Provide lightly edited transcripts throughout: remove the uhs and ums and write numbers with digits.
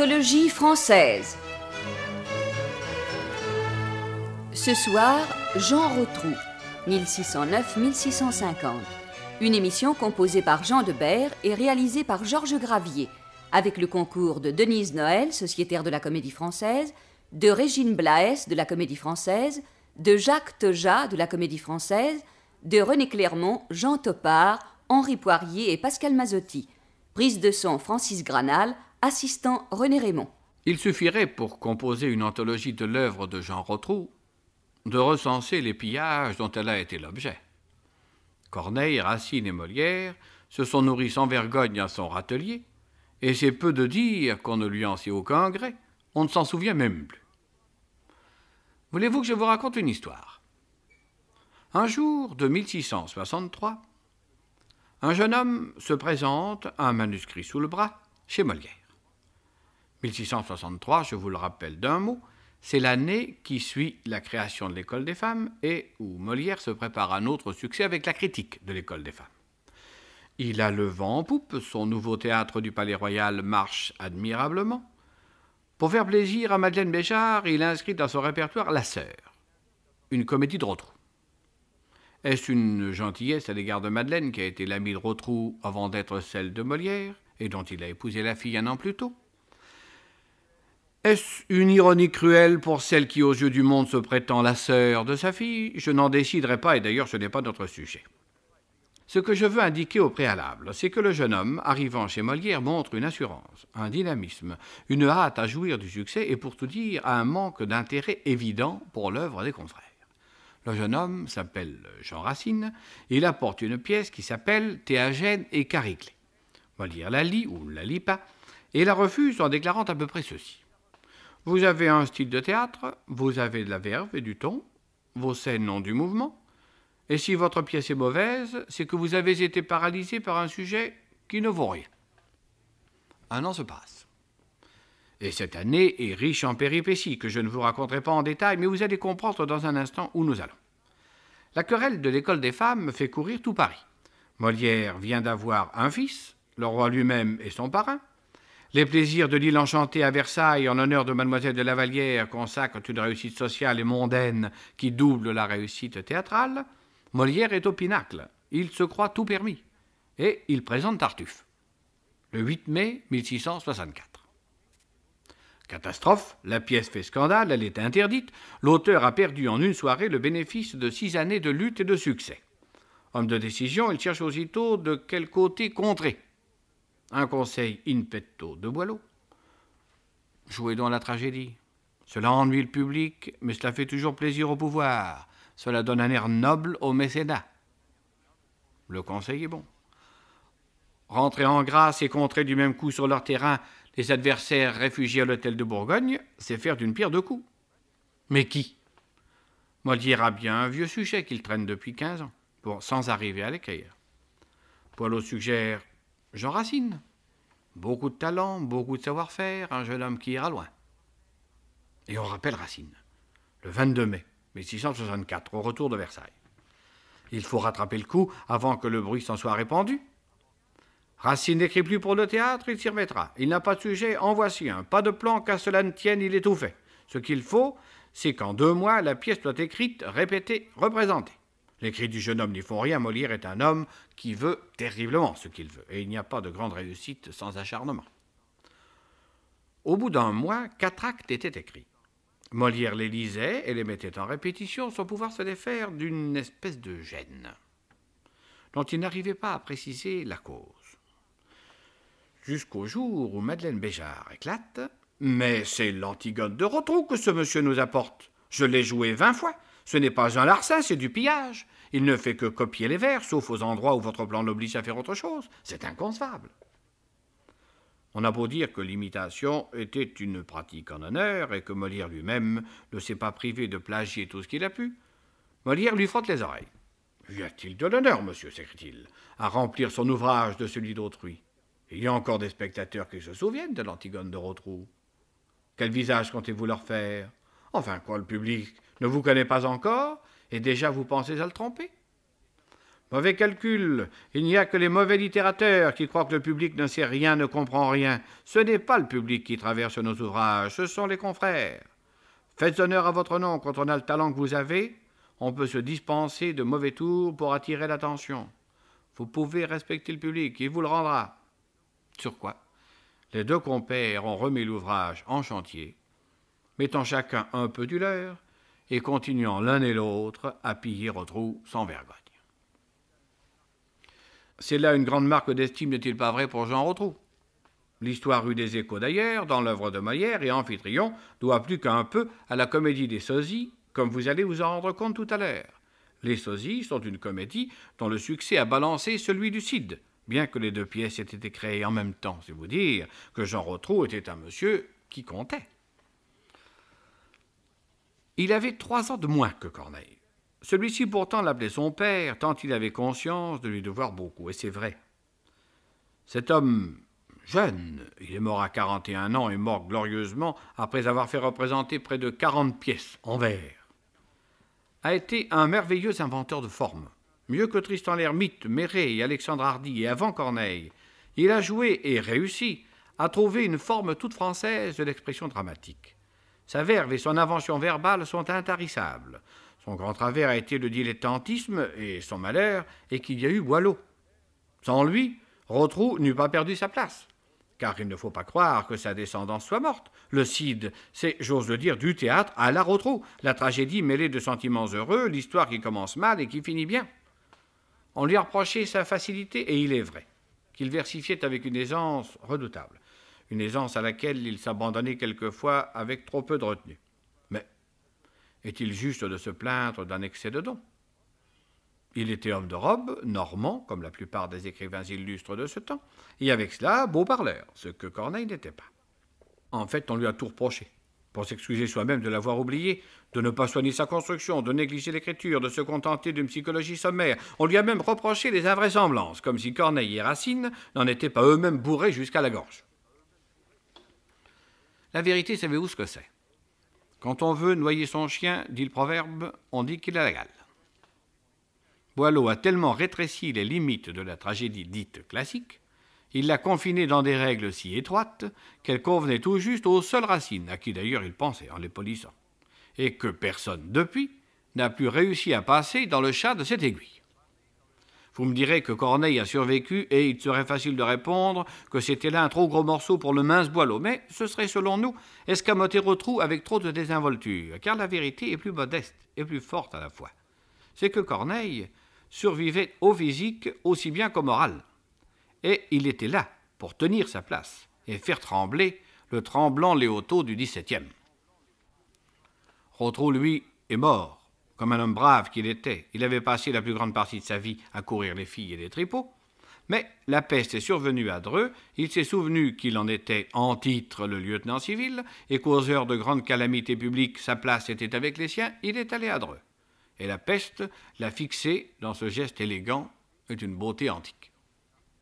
Anthologie française. Ce soir, Jean Rotrou, 1609-1650. Une émission composée par Jean Debert et réalisée par Georges Gravier, avec le concours de Denise Noël, sociétaire de la Comédie Française, de Régine Blaès de la Comédie Française, de Jacques Teja de la Comédie Française, de René Clermont, Jean Topard, Henri Poirier et Pascal Mazzotti. Prise de son Francis Granal, assistant René Raymond. Il suffirait pour composer une anthologie de l'œuvre de Jean Rotrou de recenser les pillages dont elle a été l'objet. Corneille, Racine et Molière se sont nourris sans vergogne à son râtelier, et c'est peu de dire qu'on ne lui en sait aucun gré, on ne s'en souvient même plus. Voulez-vous que je vous raconte une histoire? Un jour de 1663, un jeune homme se présente, un manuscrit sous le bras, chez Molière. 1663, je vous le rappelle d'un mot, c'est l'année qui suit la création de l'École des femmes et où Molière se prépare à un autre succès avec la critique de l'École des femmes. Il a le vent en poupe, son nouveau théâtre du Palais-Royal marche admirablement. Pour faire plaisir à Madeleine Béjart, il inscrit dans son répertoire La Sœur, une comédie de Rotrou. Est-ce une gentillesse à l'égard de Madeleine, qui a été l'amie de Rotrou avant d'être celle de Molière, et dont il a épousé la fille un an plus tôt? Est-ce une ironie cruelle pour celle qui, aux yeux du monde, se prétend la sœur de sa fille? Je n'en déciderai pas, et d'ailleurs ce n'est pas notre sujet. Ce que je veux indiquer au préalable, c'est que le jeune homme, arrivant chez Molière, montre une assurance, un dynamisme, une hâte à jouir du succès, et pour tout dire, un manque d'intérêt évident pour l'œuvre des confrères. Le jeune homme s'appelle Jean Racine, et il apporte une pièce qui s'appelle Théagène et Chariclée. Molière la lit ou ne la lit pas, et la refuse en déclarant à peu près ceci. Vous avez un style de théâtre, vous avez de la verve et du ton, vos scènes ont du mouvement, et si votre pièce est mauvaise, c'est que vous avez été paralysé par un sujet qui ne vaut rien. Un an se passe. Et cette année est riche en péripéties que je ne vous raconterai pas en détail, mais vous allez comprendre dans un instant où nous allons. La querelle de l'École des femmes fait courir tout Paris. Molière vient d'avoir un fils, le roi lui-même est son parrain. Les plaisirs de l'île enchantée à Versailles en honneur de Mademoiselle de Lavallière consacrent une réussite sociale et mondaine qui double la réussite théâtrale. Molière est au pinacle, il se croit tout permis, et il présente Tartuffe, le 8 mai 1664. Catastrophe, la pièce fait scandale, elle est interdite, l'auteur a perdu en une soirée le bénéfice de 6 années de lutte et de succès. Homme de décision, il cherche aussitôt de quel côté contrer. Un conseil in petto de Boileau. Jouez donc la tragédie. Cela ennuie le public, mais cela fait toujours plaisir au pouvoir. Cela donne un air noble au mécénat. Le conseil est bon. Rentrer en grâce et contrer du même coup sur leur terrain les adversaires réfugiés à l'hôtel de Bourgogne, c'est faire d'une pierre deux coups. Mais qui? Molière a bien un vieux sujet qu'il traîne depuis 15 ans, sans arriver à l'écrire. Boileau suggère Jean Racine. Beaucoup de talent, beaucoup de savoir-faire, un jeune homme qui ira loin. Et on rappelle Racine, le 22 mai 1664, au retour de Versailles. Il faut rattraper le coup avant que le bruit s'en soit répandu. Racine n'écrit plus pour le théâtre, il s'y remettra. Il n'a pas de sujet, en voici un. Pas de plan, qu'à cela ne tienne, il est tout fait. Ce qu'il faut, c'est qu'en 2 mois, la pièce soit écrite, répétée, représentée. Les cris du jeune homme n'y font rien, Molière est un homme qui veut terriblement ce qu'il veut, et il n'y a pas de grande réussite sans acharnement. Au bout d'1 mois, 4 actes étaient écrits. Molière les lisait et les mettait en répétition sans pouvoir se défaire d'une espèce de gêne, dont il n'arrivait pas à préciser la cause. Jusqu'au jour où Madeleine Béjart éclate. « Mais c'est l'Antigone de Rotrou que ce monsieur nous apporte. Je l'ai joué 20 fois. Ce n'est pas un larcin, c'est du pillage. Il ne fait que copier les vers, sauf aux endroits où votre plan l'oblige à faire autre chose. C'est inconcevable. » On a beau dire que l'imitation était une pratique en honneur et que Molière lui-même ne s'est pas privé de plagier tout ce qu'il a pu. Molière lui frotte les oreilles. « Y a-t-il de l'honneur, monsieur, s'écrie-t-il, à remplir son ouvrage de celui d'autrui? Il y a encore des spectateurs qui se souviennent de l'Antigone de Rotrou. Quel visage comptez-vous leur faire? Enfin, quoi, le public ne vous connaît pas encore, et déjà vous pensez à le tromper? » Mauvais calcul, il n'y a que les mauvais littérateurs qui croient que le public ne sait rien, ne comprend rien. Ce n'est pas le public qui traverse nos ouvrages, ce sont les confrères. Faites honneur à votre nom, quand on a le talent que vous avez, on peut se dispenser de mauvais tours pour attirer l'attention. Vous pouvez respecter le public, il vous le rendra. Sur quoi, les deux compères ont remis l'ouvrage en chantier, mettant chacun un peu du leur et continuant l'un et l'autre à piller Rotrou sans vergogne. C'est là une grande marque d'estime, n'est-il pas vrai, pour Jean Rotrou? L'histoire eut des échos d'ailleurs, dans l'œuvre de Molière, et Amphitryon doit plus qu'un peu à la comédie des sosies, comme vous allez vous en rendre compte tout à l'heure. Les sosies sont une comédie dont le succès a balancé celui du Cid, bien que les deux pièces aient été créées en même temps, c'est vous dire que Jean Rotrou était un monsieur qui comptait. Il avait 3 ans de moins que Corneille. Celui-ci pourtant l'appelait son père, tant il avait conscience de lui devoir beaucoup, et c'est vrai. Cet homme jeune, il est mort à 41 ans et mort glorieusement après avoir fait représenter près de 40 pièces en vers, a été un merveilleux inventeur de formes. Mieux que Tristan l'Hermite, Méret et Alexandre Hardy et avant Corneille, il a joué et réussi à trouver une forme toute française de l'expression dramatique. Sa verve et son invention verbale sont intarissables. Son grand travers a été le dilettantisme, et son malheur est qu'il y a eu Boileau. Sans lui, Rotrou n'eût pas perdu sa place, car il ne faut pas croire que sa descendance soit morte. Le Cid, c'est, j'ose le dire, du théâtre à la Rotrou, la tragédie mêlée de sentiments heureux, l'histoire qui commence mal et qui finit bien. On lui a reproché sa facilité, et il est vrai, qu'il versifiait avec une aisance redoutable, une aisance à laquelle il s'abandonnait quelquefois avec trop peu de retenue. Mais est-il juste de se plaindre d'un excès de dons? Il était homme de robe, normand, comme la plupart des écrivains illustres de ce temps, et avec cela, beau parleur, ce que Corneille n'était pas. En fait, on lui a tout reproché, pour s'excuser soi-même de l'avoir oublié, de ne pas soigner sa construction, de négliger l'écriture, de se contenter d'une psychologie sommaire. On lui a même reproché les invraisemblances, comme si Corneille et Racine n'en étaient pas eux-mêmes bourrés jusqu'à la gorge. La vérité, savez-vous ce que c'est? Quand on veut noyer son chien, dit le proverbe, on dit qu'il a la gale. Boileau a tellement rétréci les limites de la tragédie dite classique, il l'a confinée dans des règles si étroites qu'elles convenaient tout juste aux seules Racine, à qui d'ailleurs il pensait en les polissant, et que personne depuis n'a plus réussi à passer dans le chat de cette aiguille. Vous me direz que Corneille a survécu et il serait facile de répondre que c'était là un trop gros morceau pour le mince Boileau, mais ce serait selon nous escamoter Rotrou avec trop de désinvolture, car la vérité est plus modeste et plus forte à la fois. C'est que Corneille survivait au physique aussi bien qu'au moral, et il était là pour tenir sa place et faire trembler le tremblant Léoto du XVIIe. Rotrou, lui, est mort. Comme un homme brave qu'il était, il avait passé la plus grande partie de sa vie à courir les filles et les tripots. Mais la peste est survenue à Dreux, il s'est souvenu qu'il en était en titre le lieutenant civil, et qu'aux heures de grandes calamités publiques, sa place était avec les siens, il est allé à Dreux. Et la peste l'a fixé dans ce geste élégant et d'une beauté antique.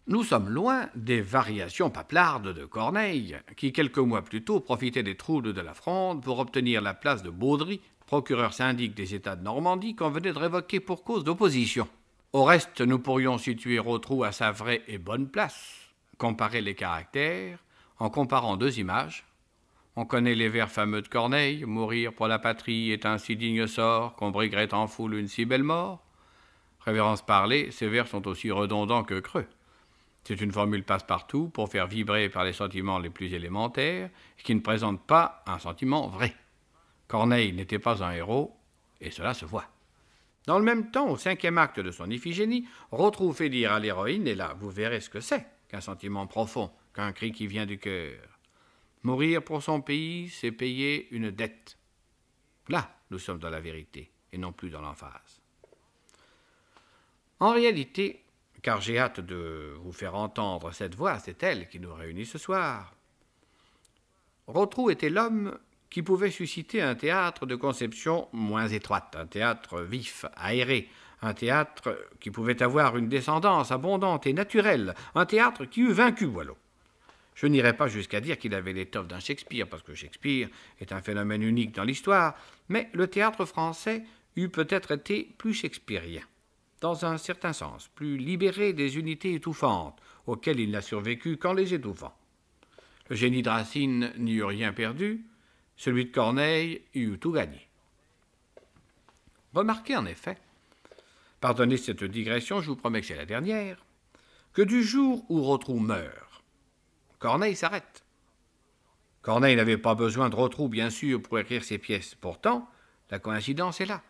Nous sommes loin des variations paplardes de Corneille, qui quelques mois plus tôt profitait des troubles de la Fronde pour obtenir la place de Baudry, procureur syndic des États de Normandie, qu'on venait de révoquer pour cause d'opposition. Au reste, nous pourrions situer Rotrou à sa vraie et bonne place, comparer les caractères, en comparant deux images. On connaît les vers fameux de Corneille, « Mourir pour la patrie est un si digne sort, qu'on briguerait en foule une si belle mort ». Révérence parlée, ces vers sont aussi redondants que creux. C'est une formule passe-partout pour faire vibrer par les sentiments les plus élémentaires, et qui ne présente pas un sentiment vrai. Corneille n'était pas un héros, et cela se voit. Dans le même temps, au 5e acte de son Iphigénie, Rotrou fait dire à l'héroïne, et là, vous verrez ce que c'est qu'un sentiment profond, qu'un cri qui vient du cœur. Mourir pour son pays, c'est payer une dette. Là, nous sommes dans la vérité, et non plus dans l'emphase. En réalité, car j'ai hâte de vous faire entendre cette voix, c'est elle qui nous réunit ce soir, Rotrou était l'homme qui pouvait susciter un théâtre de conception moins étroite, un théâtre vif, aéré, un théâtre qui pouvait avoir une descendance abondante et naturelle, un théâtre qui eût vaincu Boileau. Je n'irai pas jusqu'à dire qu'il avait l'étoffe d'un Shakespeare, parce que Shakespeare est un phénomène unique dans l'histoire, mais le théâtre français eût peut-être été plus shakespearien. dans un certain sens, plus libéré des unités étouffantes, auxquelles il n'a survécu qu'en les étouffant. Le génie de Racine n'y eut rien perdu, celui de Corneille y eut tout gagné. Remarquez en effet, pardonnez cette digression, je vous promets que c'est la dernière, que du jour où Rotrou meurt, Corneille s'arrête. Corneille n'avait pas besoin de Rotrou, bien sûr, pour écrire ses pièces. Pourtant, la coïncidence est là.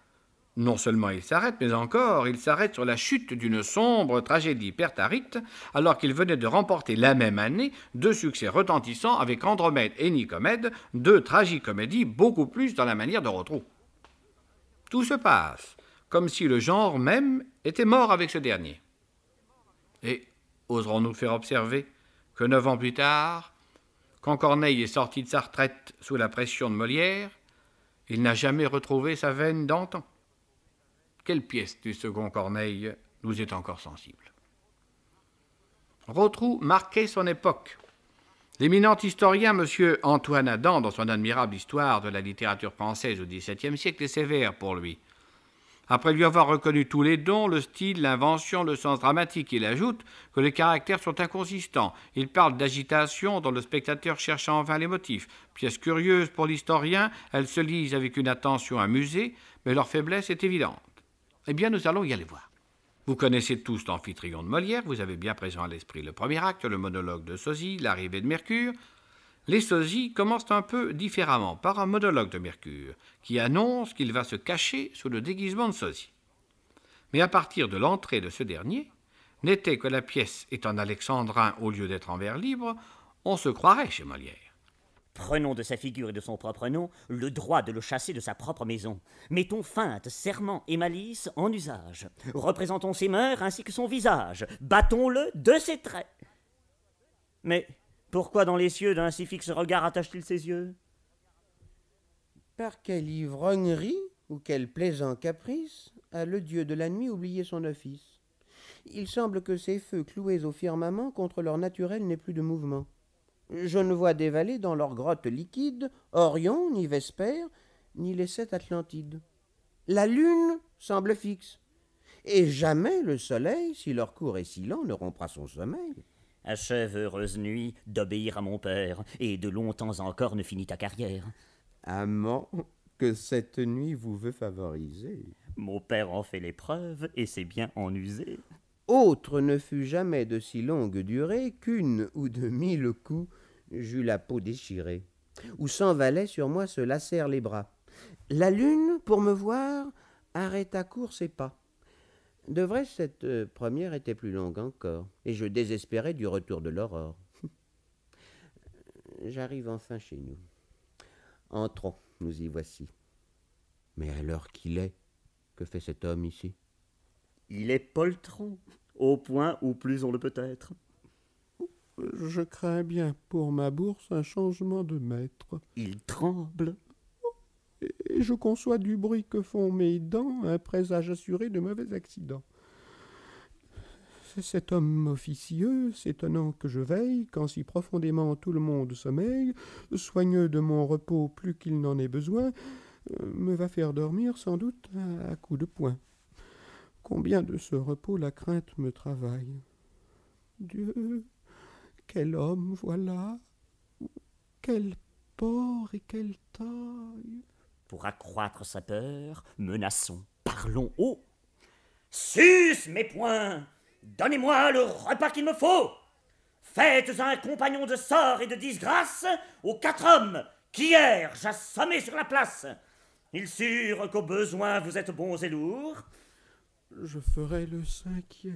Non seulement il s'arrête, mais encore, il s'arrête sur la chute d'une sombre tragédie pertarite, alors qu'il venait de remporter la même année 2 succès retentissants avec Andromède et Nicomède, 2 tragicomédies beaucoup plus dans la manière de Rotrou. Tout se passe comme si le genre même était mort avec ce dernier. Et oserons-nous faire observer que 9 ans plus tard, quand Corneille est sorti de sa retraite sous la pression de Molière, il n'a jamais retrouvé sa veine d'antan. Quelle pièce du second Corneille nous est encore sensible? Rotrou marquait son époque. L'éminent historien M. Antoine Adam, dans son admirable histoire de la littérature française au XVIIe siècle, est sévère pour lui. Après lui avoir reconnu tous les dons, le style, l'invention, le sens dramatique, il ajoute que les caractères sont inconsistants. Il parle d'agitation dont le spectateur cherche en vain les motifs. Pièce curieuse pour l'historien, elles se lisent avec une attention amusée, mais leur faiblesse est évidente. Eh bien, nous allons y aller voir. Vous connaissez tous l'Amphitryon de Molière, vous avez bien présent à l'esprit le premier acte, le monologue de Sosie, l'arrivée de Mercure. Les sosies commencent un peu différemment par un monologue de Mercure qui annonce qu'il va se cacher sous le déguisement de Sosie. Mais à partir de l'entrée de ce dernier, n'était que la pièce est en alexandrin au lieu d'être en vers libre, on se croirait chez Molière. Prenons de sa figure et de son propre nom le droit de le chasser de sa propre maison. Mettons feinte, serment et malice en usage. Représentons ses mœurs ainsi que son visage. Battons-le de ses traits. Mais pourquoi dans les cieux d'un si fixe regard attache-t-il ses yeux? Par quelle ivrognerie ou quel plaisant caprice a le dieu de la nuit oublié son office? Il semble que ces feux cloués au firmament contre leur naturel n'aient plus de mouvement. Je ne vois dévaler dans leurs grottes liquides Orion, ni Vespère, ni les 7 Atlantides. La lune semble fixe, et jamais le soleil, si leur cours est si lent, ne rompra son sommeil. Achève, heureuse nuit, d'obéir à mon père, et de longtemps encore ne finit ta carrière. Amant, que cette nuit vous veut favoriser. Mon père en fait l'épreuve, et c'est bien en user. Autre ne fut jamais de si longue durée qu'une ou de 1000 coups j'eus la peau déchirée, où 100 valets sur moi se lacèrent les bras. La lune, pour me voir, arrêta court ses pas. De vrai, cette première était plus longue encore, et je désespérais du retour de l'aurore. J'arrive enfin chez nous. Entrons, nous y voici. Mais à l'heure qu'il est, que fait cet homme ici? Il est poltron, au point où plus on le peut être. Je crains bien pour ma bourse un changement de maître. Il tremble. Et je conçois du bruit que font mes dents un présage assuré de mauvais accidents. C'est cet homme officieux, s'étonnant que je veille, quand si profondément tout le monde sommeille, soigneux de mon repos plus qu'il n'en ait besoin, me va faire dormir sans doute à coups de poing. Combien de ce repos la crainte me travaille. Dieu, quel homme voilà, quel port et quelle taille. Pour accroître sa peur, menaçons, parlons haut. Sus mes poings, donnez-moi le repas qu'il me faut. Faites un compagnon de sort et de disgrâce aux 4 hommes qu'hier j'assommai sur la place. Il sûre qu'au besoin vous êtes bons et lourds. Je ferai le 5e.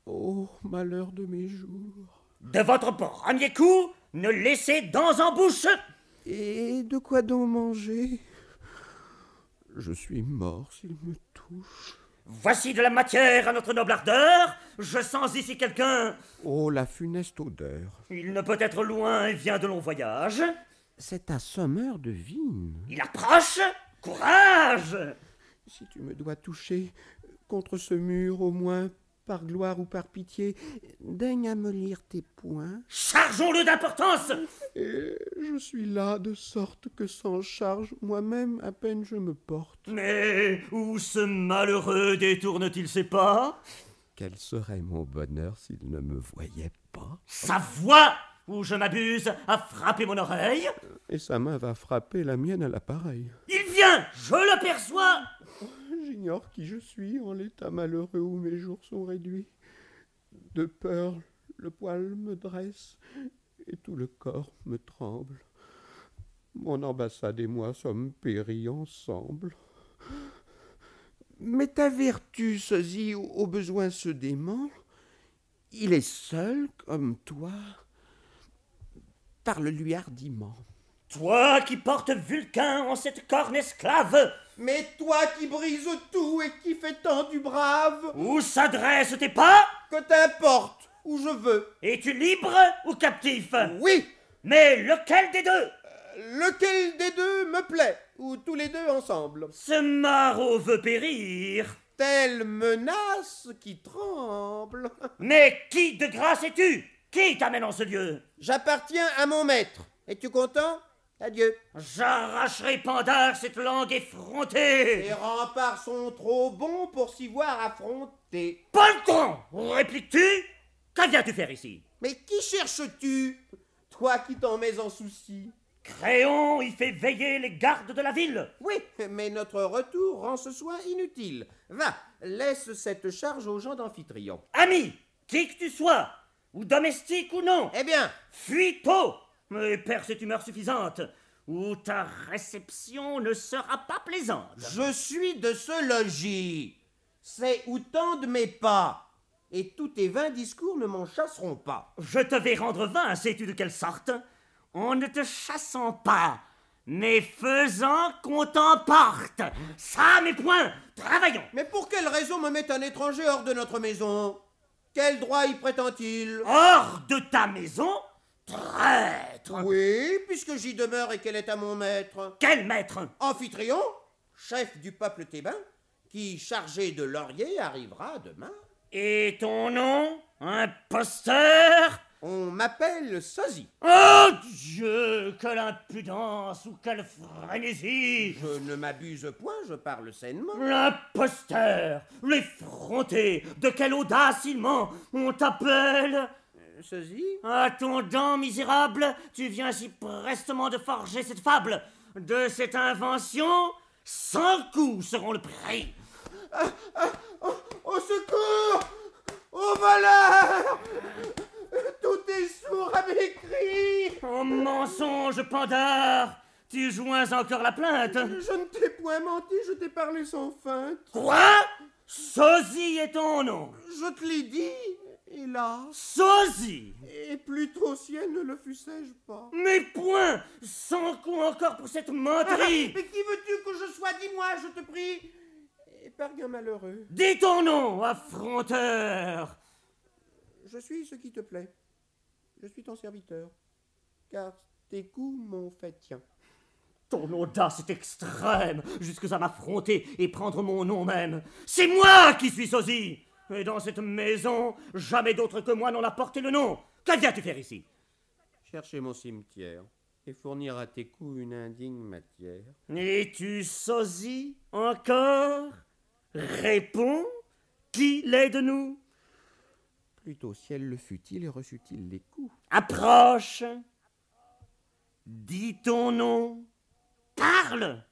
Oh, malheur de mes jours. De votre premier coup, ne laissez dents en bouche. Et de quoi donc manger? Je suis mort s'il me touche. Voici de la matière à notre noble ardeur. Je sens ici quelqu'un. Oh, la funeste odeur. Il ne peut être loin et vient de long voyage. C'est assommeur de vigne. Il approche. Courage! Si tu me dois toucher contre ce mur, au moins, par gloire ou par pitié, Daigne à me lire tes poings. Chargeons-le d'importance. et je suis là de sorte que sans charge, moi-même à peine je me porte. Mais où ce malheureux détourne-t-il ses pas? Quel serait mon bonheur s'il ne me voyait pas? Sa voix, ou je m'abuse, a frappé mon oreille. Et sa main va frapper la mienne à l'appareil. Il vient, je l'aperçois. J'ignore qui je suis en l'état malheureux où mes jours sont réduits. De peur, le poil me dresse et tout le corps me tremble. Mon ambassade et moi sommes péris ensemble. Mais ta vertu, sosie, au besoin se dément. Il est seul comme toi. Parle-lui hardiment. Toi qui portes Vulcain en cette corne esclave, Mais toi qui brises tout et qui fais tant du brave, où s'adressent tes pas? que t'importe où je veux. Es-tu libre ou captif? Oui, Mais lequel des deux? lequel des deux me plaît, ou tous les deux ensemble. Ce maraud veut périr. Telle menace qui tremble. Mais qui de grâce es-tu? Qui t'amène en ce lieu? J'appartiens à mon maître. Es-tu content? Adieu. J'arracherai Pandare cette langue effrontée. Les remparts sont trop bons pour s'y voir affronter. Poltron, répliques-tu? Que viens-tu faire ici? Mais qui cherches-tu, toi qui t'en mets en souci? Créon y fait veiller les gardes de la ville. Oui, mais notre retour rend ce soin inutile. Va, laisse cette charge aux gens d'Amphitryon. Ami, qui que tu sois, ou domestique ou non, Eh bien, fuis tôt, et perds cette humeur suffisante, ou ta réception ne sera pas plaisante. je suis de ce logis. C'est où tendent mes pas. Et tous tes vains discours ne m'en chasseront pas. Je te vais rendre vain, sais-tu de quelle sorte? En ne te chassant pas, mais faisant qu'on t'emporte. Ça, mes poings, travaillons. Mais pour quelle raison me met un étranger hors de notre maison? Quel droit y prétend-il? Hors de ta maison, traître. Oui, puisque j'y demeure et qu'elle est à mon maître. Quel maître? Amphitryon, chef du peuple thébain, qui, chargé de laurier, arrivera demain. Et ton nom, imposteur? On m'appelle Sosie. Oh Dieu, quelle impudence ou quelle frénésie! Je ne m'abuse point, je parle sainement. L'imposteur, l'effronté, de quelle audace il ment! On t'appelle? Sosie? Attendant, misérable, tu viens si prestement de forger cette fable. De cette invention, 100 coups seront le prix. Au secours! Au voleur! Tout est sourd à mes cris! Oh mensonge, Pandare! Tu joins encore la plainte? Je ne t'ai point menti, je t'ai parlé sans feinte. Quoi? Sosie est ton nom. Je te l'ai dit, hélas. Sosie! Et plutôt si elle ne le fussé-je pas. Mais point! 100 coups encore pour cette menterie! Mais qui veux-tu que je sois? Dis-moi, je te prie. Épargne un malheureux. Dis ton nom, affronteur! Je suis ce qui te plaît. Je suis ton serviteur. Car tes coups m'ont fait tien. Ton audace est extrême, jusque à m'affronter et prendre mon nom même. C'est moi qui suis Sosie! Et dans cette maison, jamais d'autre que moi n'en a porté le nom. Que viens-tu faire ici? Chercher mon cimetière et fournir à tes coups une indigne matière. Es-tu Sosie encore? Réponds, qui l'est de nous? Plutôt si elle le fut-il et reçut-il les coups. Approche. Dis ton nom. Parle.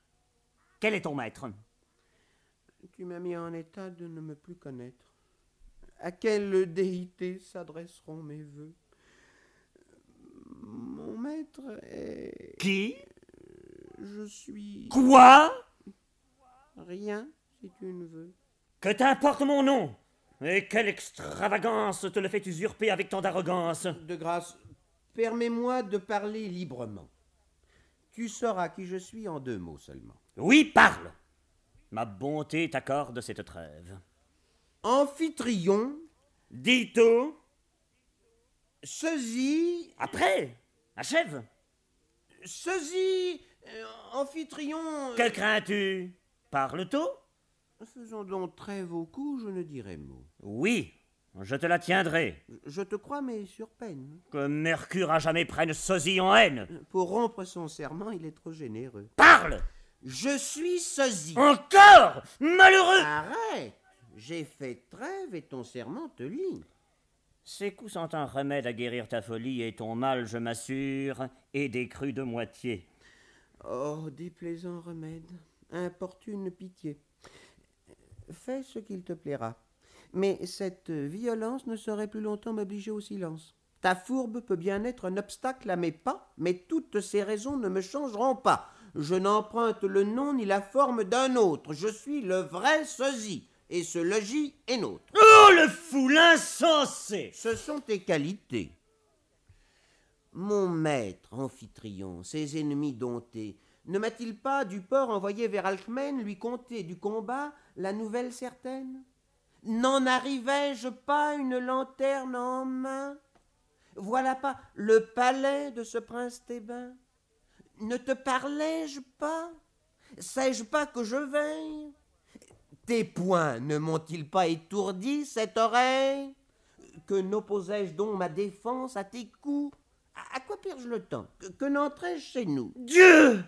Quel est ton maître? Tu m'as mis en état de ne me plus connaître. À quelle déité s'adresseront mes vœux? Mon maître est... Qui? Je suis... Quoi? Rien, si tu ne veux. Que t'importe mon nom? Et quelle extravagance te le fait usurper avec tant d'arrogance? De grâce, permets-moi de parler librement. Tu sauras qui je suis en 2 mots seulement. Oui, parle. Ma bonté t'accorde cette trêve. Amphitryon, Dis tout. Sosie, Après, achève. Amphitryon... Que crains-tu? Parle tout. Faisons donc trêve au cou, je ne dirai mot. Oui, Je te la tiendrai. Je te crois, mais sur peine. Que Mercure à jamais prenne sosie en haine. Pour rompre son serment, il est trop généreux. Parle! Je suis sosie. Encore! Malheureux! Arrête! J'ai fait trêve et ton serment te lie. Ces coups sont un remède à guérir ta folie et ton mal, je m'assure, est décru de moitié. Oh, déplaisant remède, importune pitié. Fais ce qu'il te plaira. Mais cette violence ne saurait plus longtemps m'obliger au silence. Ta fourbe peut bien être un obstacle à mes pas, mais toutes ces raisons ne me changeront pas. Je n'emprunte le nom ni la forme d'un autre. Je suis le vrai sosie, et ce logis est nôtre. Oh, le fou, l'insensé! Ce sont tes qualités. Mon maître, Amphitryon, ses ennemis domptés, ne m'a-t-il pas du port envoyé vers Alcmène lui conter du combat la nouvelle certaine? N'en arrivais-je pas une lanterne en main? Voilà pas le palais de ce prince thébain? Ne te parlais-je pas? Sais-je pas que je veille? Tes poings ne m'ont-ils pas étourdi cette oreille? Que n'opposais-je donc ma défense à tes coups? À quoi perds-je le temps? Que n'entrais-je chez nous? Dieu!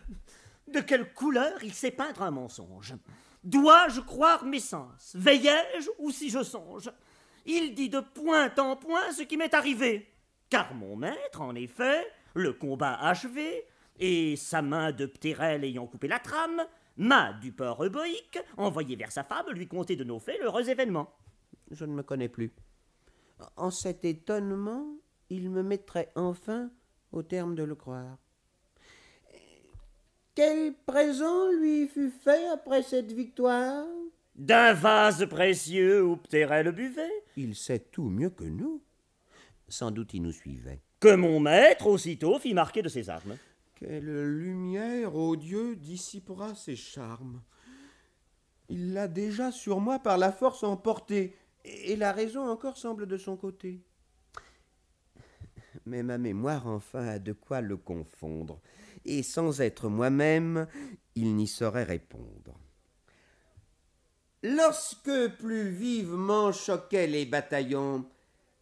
De quelle couleur il sait peindre un mensonge? Dois-je croire mes sens? Veillais-je ou si je songe? Il dit de point en point ce qui m'est arrivé. Car mon maître, en effet, le combat achevé, et sa main de Ptérel ayant coupé la trame, m'a, du port euboïque, envoyé vers sa femme lui conter de nos faits l'heureux événement. Je ne me connais plus. En cet étonnement, il me mettrait enfin au terme de le croire. Quel présent lui fut fait après cette victoire? D'un vase précieux où Ptérel buvait, Il sait tout mieux que nous. Sans doute il nous suivait. que mon maître aussitôt fit marquer de ses armes. Quelle lumière, ô Dieu, dissipera ses charmes. Il l'a déjà sur moi par la force emporté. Et la raison encore semble de son côté. Mais ma mémoire enfin a de quoi le confondre, et sans être moi-même, il n'y saurait répondre. Lorsque plus vivement choquaient les bataillons,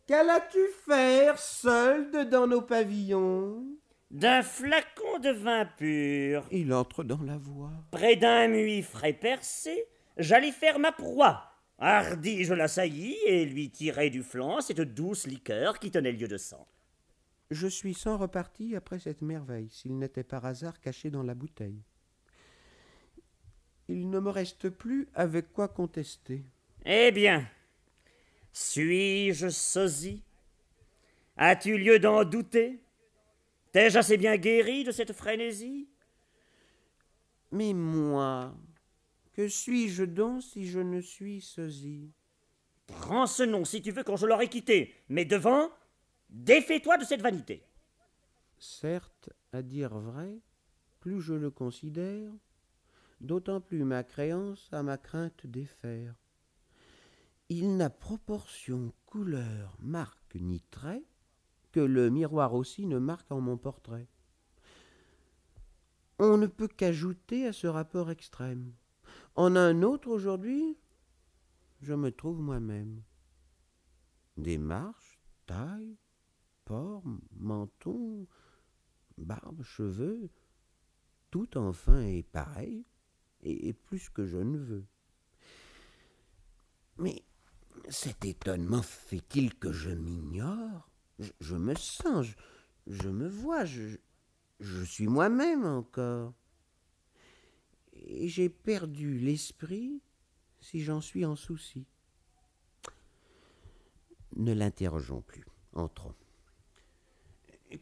qu'allais-tu faire seul dedans nos pavillons? D'un flacon de vin pur, Il entre dans la voie. près d'un muit frais percé, j'allais faire ma proie. Hardi, je l'assaillis et lui tirai du flanc cette douce liqueur qui tenait lieu de sang. Je suis sans reparti après cette merveille, s'il n'était par hasard caché dans la bouteille. Il ne me reste plus avec quoi contester. Eh bien, suis-je sosie? As-tu lieu d'en douter? T'ai-je assez bien guéri de cette frénésie? Mais moi, que suis-je donc si je ne suis sosie? Prends ce nom si tu veux quand je l'aurai quitté, mais devant, défais-toi de cette vanité. Certes, à dire vrai, plus je le considère, d'autant plus ma créance a ma crainte défaire. Il n'a proportion, couleur, marque ni trait que le miroir aussi ne marque en mon portrait. On ne peut qu'ajouter à ce rapport extrême. En un autre aujourd'hui, je me trouve moi-même. Démarche, taille, port, menton, barbe, cheveux, tout enfin est pareil, et plus que je ne veux. Mais cet étonnement fait-il que je m'ignore? Je me sens, je me vois, je suis moi-même encore. Et j'ai perdu l'esprit si j'en suis en souci. Ne l'interrogeons plus, entrons.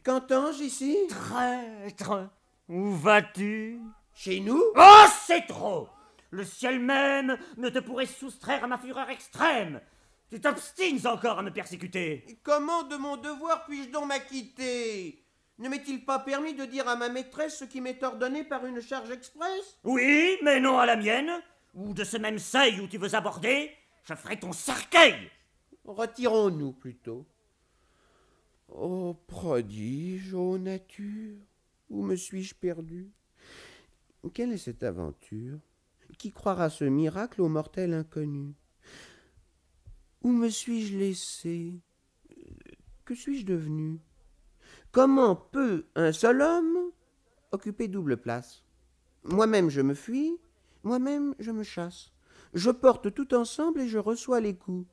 Qu'entends-je ici? Traître, où vas-tu? Chez nous? Oh, c'est trop! Le ciel même ne te pourrait soustraire à ma fureur extrême. Tu t'obstines encore à me persécuter. Comment de mon devoir puis-je donc m'acquitter? Ne m'est-il pas permis de dire à ma maîtresse ce qui m'est ordonné par une charge express? Oui, mais non à la mienne. Ou de ce même seuil où tu veux aborder, je ferai ton cercueil. Retirons-nous plutôt. Ô prodige, ô nature, où me suis-je perdu? Quelle est cette aventure? Qui croira ce miracle au mortel inconnu? Où me suis-je laissé? Que suis-je devenu? Comment peut un seul homme occuper double place? Moi-même je me fuis, moi-même je me chasse. Je porte tout ensemble et je reçois les coups.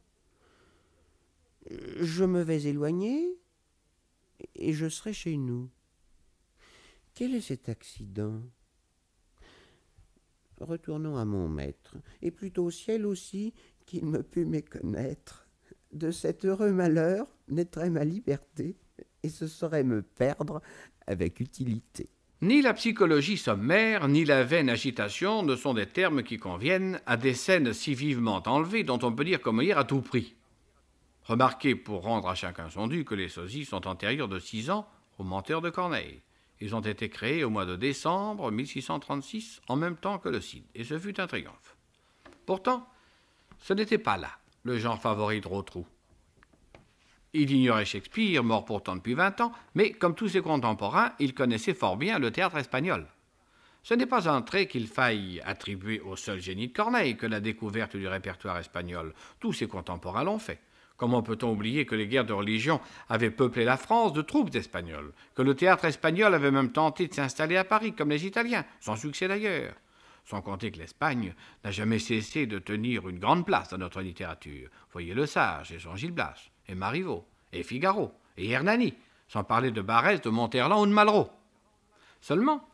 Je me vais éloigner et je serai chez nous. Quel est cet accident? Retournons à mon maître, et plutôt au ciel aussi, qu'il me pût méconnaître. De cet heureux malheur naîtrait ma liberté, et ce serait me perdre avec utilité. Ni la psychologie sommaire, ni la vaine agitation ne sont des termes qui conviennent à des scènes si vivement enlevées dont on peut dire comme hier à tout prix. Remarquez, pour rendre à chacun son dû, que les sosies sont antérieures de 6 ans au menteur de Corneille. Ils ont été créés au mois de décembre 1636, en même temps que le Cid, et ce fut un triomphe. Pourtant, ce n'était pas là le genre favori de Rotrou. Il ignorait Shakespeare, mort pourtant depuis 20 ans, mais comme tous ses contemporains, il connaissait fort bien le théâtre espagnol. Ce n'est pas un trait qu'il faille attribuer au seul génie de Corneille que la découverte du répertoire espagnol. Tous ses contemporains l'ont fait. Comment peut-on oublier que les guerres de religion avaient peuplé la France de troupes espagnoles, que le théâtre espagnol avait même tenté de s'installer à Paris, comme les Italiens, sans succès d'ailleurs. Sans compter que l'Espagne n'a jamais cessé de tenir une grande place dans notre littérature. Voyez Le Sage et son Gil Blas, et Marivaux, et Figaro, et Hernani, sans parler de Barrès, de Monterland ou de Malraux. Seulement,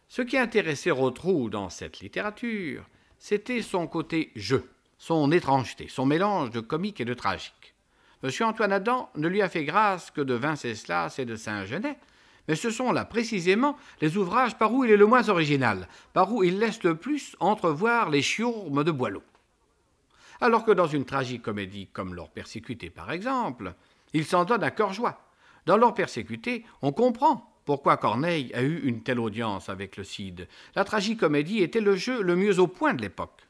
ce qui intéressait Rotrou dans cette littérature, c'était son côté jeu, son étrangeté, son mélange de comique et de tragique. M. Antoine Adam ne lui a fait grâce que de Venceslas et de Saint-Genet, mais ce sont là précisément les ouvrages par où il est le moins original, par où il laisse le plus entrevoir les chiourmes de Boileau. Alors que dans une tragicomédie comme L'Or persécuté par exemple, il s'en donne à cœur joie. Dans L'Or persécuté, on comprend pourquoi Corneille a eu une telle audience avec le Cid. La tragicomédie était le jeu le mieux au point de l'époque.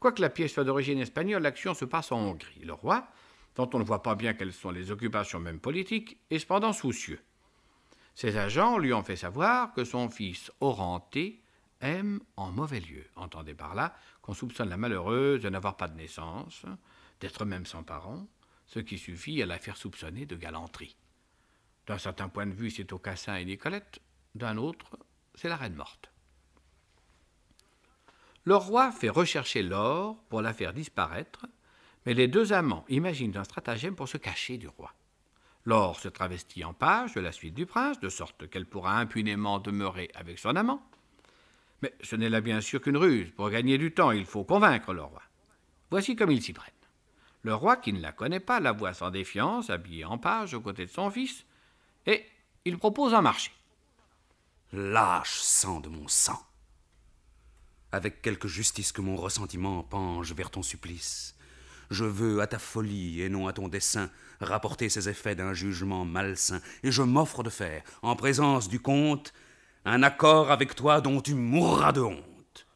Quoique la pièce soit d'origine espagnole, l'action se passe en Hongrie. Le roi, dont on ne voit pas bien quelles sont les occupations même politiques, est cependant soucieux. Ses agents lui ont fait savoir que son fils Oranté aime en mauvais lieu. Entendez par là qu'on soupçonne la malheureuse de n'avoir pas de naissance, d'être même sans parents, ce qui suffit à la faire soupçonner de galanterie. D'un certain point de vue, c'est Aucassin et Nicolette, d'un autre, c'est la reine morte. Le roi fait rechercher l'or pour la faire disparaître, mais les deux amants imaginent un stratagème pour se cacher du roi. L'or se travestit en page de la suite du prince, de sorte qu'elle pourra impunément demeurer avec son amant. Mais ce n'est là bien sûr qu'une ruse. Pour gagner du temps, il faut convaincre le roi. Voici comme ils s'y prennent. Le roi, qui ne la connaît pas, la voit sans défiance, habillée en page aux côtés de son fils, et il propose un marché. Lâche sang de mon sang! Avec quelque justice que mon ressentiment penche vers ton supplice, je veux à ta folie et non à ton dessein rapporter ces effets d'un jugement malsain, et je m'offre de faire, en présence du comte, un accord avec toi dont tu mourras de honte.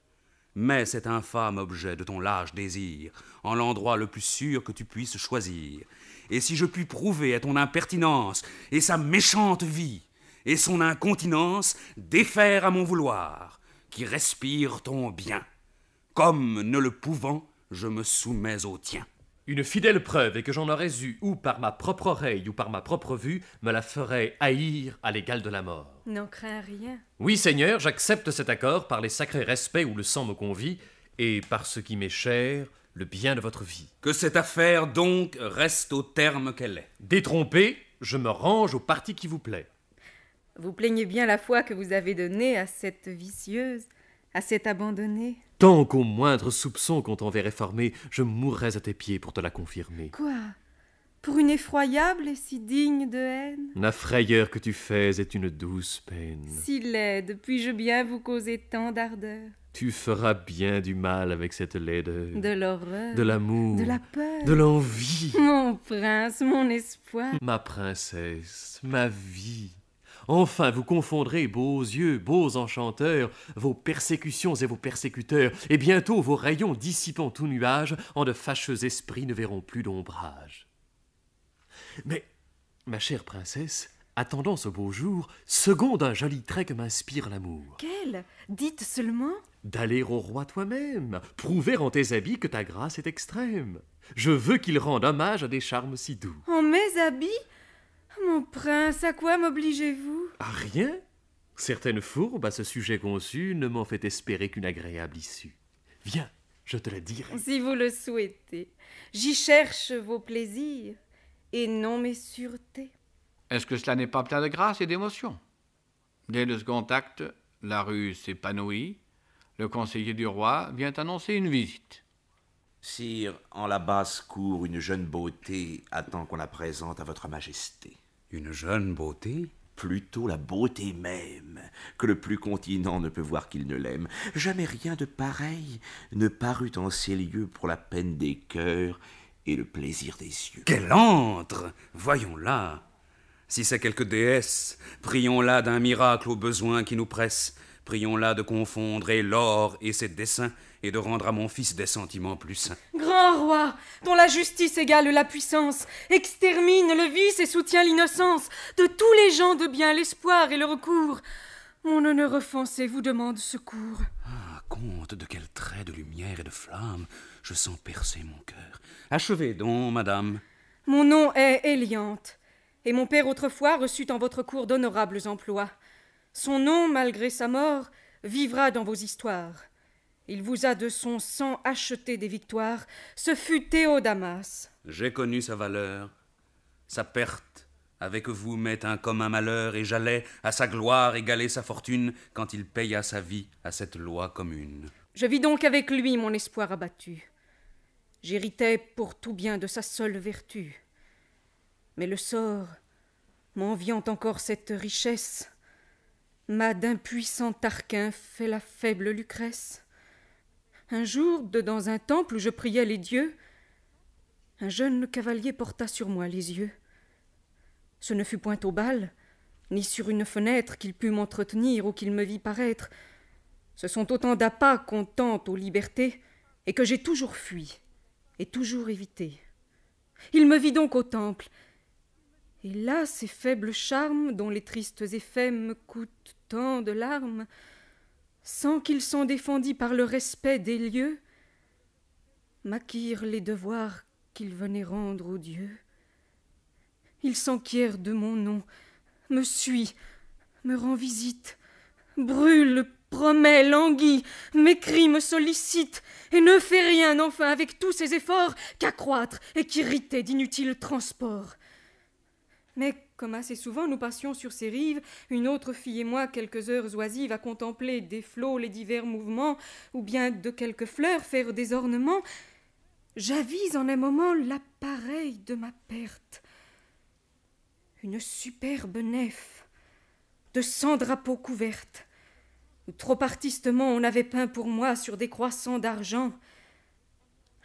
Mets cet infâme objet de ton lâche désir en l'endroit le plus sûr que tu puisses choisir, et si je puis prouver à ton impertinence et sa méchante vie et son incontinence défaire à mon vouloir, qui respire ton bien, comme ne le pouvant, je me soumets au tien. Une fidèle preuve, et que j'en aurais eu, ou par ma propre oreille, ou par ma propre vue, me la ferait haïr à l'égal de la mort. N'en crains rien. Oui, Seigneur, j'accepte cet accord par les sacrés respects où le sang me convie, et par ce qui m'est cher, le bien de votre vie. Que cette affaire, donc, reste au terme qu'elle est. Détrompé, je me range au parti qui vous plaît. Vous plaignez bien la foi que vous avez donnée à cette vicieuse, à cette abandonnée. Tant qu'au moindre soupçon qu'on t'enverrait formé, je mourrais à tes pieds pour te la confirmer. Quoi? Pour une effroyable et si digne de haine? La frayeur que tu fais est une douce peine. Si laide, puis-je bien vous causer tant d'ardeur? Tu feras bien du mal avec cette laideur. De l'horreur. De l'amour. De la peur. De l'envie. Mon prince, mon espoir. Ma princesse, ma vie. Enfin, vous confondrez, beaux yeux, beaux enchanteurs, vos persécutions et vos persécuteurs, et bientôt vos rayons dissipant tout nuage, en de fâcheux esprits ne verront plus d'ombrage. Mais, ma chère princesse, attendant ce beau jour, seconde un joli trait que m'inspire l'amour. Quel? Dites seulement. d'aller au roi toi-même, prouver en tes habits que ta grâce est extrême. Je veux qu'il rende hommage à des charmes si doux. En mes habits? Mon prince, à quoi m'obligez-vous? À rien. Certaines fourbes à ce sujet conçues ne m'ont fait espérer qu'une agréable issue. Viens, je te la dirai. Si vous le souhaitez. J'y cherche vos plaisirs et non mes sûretés. Est-ce que cela n'est pas plein de grâce et d'émotion? Dès le second acte, la rue s'épanouit. Le conseiller du roi vient annoncer une visite. Sire, en la basse cour, une jeune beauté attend qu'on la présente à votre majesté. Une jeune beauté? Plutôt la beauté même, que le plus continent ne peut voir qu'il ne l'aime. Jamais rien de pareil ne parut en ces lieux pour la peine des cœurs et le plaisir des yeux. Qu'elle entre! Voyons-la. Si c'est quelque déesse, prions-la d'un miracle au besoin qui nous presse. Prions-la de confondre et l'or et ses desseins, et de rendre à mon fils des sentiments plus sains. Grand roi, dont la justice égale la puissance, extermine le vice et soutient l'innocence, de tous les gens de bien l'espoir et le recours. Mon honneur offensé vous demande secours. Ah, comte, de quel trait de lumière et de flamme je sens percer mon cœur. Achevez donc, madame. Mon nom est Éliante, et mon père autrefois reçut en votre cour d'honorables emplois. Son nom, malgré sa mort, vivra dans vos histoires. Il vous a de son sang acheté des victoires. Ce fut Théodamas. J'ai connu sa valeur. Sa perte, avec vous, m'est un commun malheur, et j'allais, à sa gloire, égaler sa fortune, quand il paya sa vie à cette loi commune. Je vis donc avec lui mon espoir abattu. J'héritais pour tout bien de sa seule vertu. Mais le sort, m'enviant encore cette richesse, m'a d'un puissant Tarquin fait la faible Lucrèce. Un jour, dans un temple où je priais les dieux, un jeune cavalier porta sur moi les yeux. Ce ne fut point au bal, ni sur une fenêtre qu'il put m'entretenir ou qu'il me vit paraître. Ce sont autant d'appâts qu'on tente aux libertés, et que j'ai toujours fui, et toujours évité. Il me vit donc au temple, et là ces faibles charmes, dont les tristes effets me coûtent tant de larmes, sans qu'il s'en défendît par le respect des lieux, m'acquirent les devoirs qu'il venait rendre aux dieux. Il s'enquiert de mon nom, me suit, me rend visite, brûle, promet, languit, m'écrit, me sollicite, et ne fait rien enfin avec tous ses efforts qu'accroître et qu'irriter d'inutiles transports. Mais comme assez souvent nous passions sur ces rives, une autre fille et moi quelques heures oisives à contempler des flots les divers mouvements, ou bien de quelques fleurs faire des ornements, j'avise en un moment l'appareil de ma perte. Une superbe nef, de 100 drapeaux couverte, où trop artistement on avait peint pour moi sur des croissants d'argent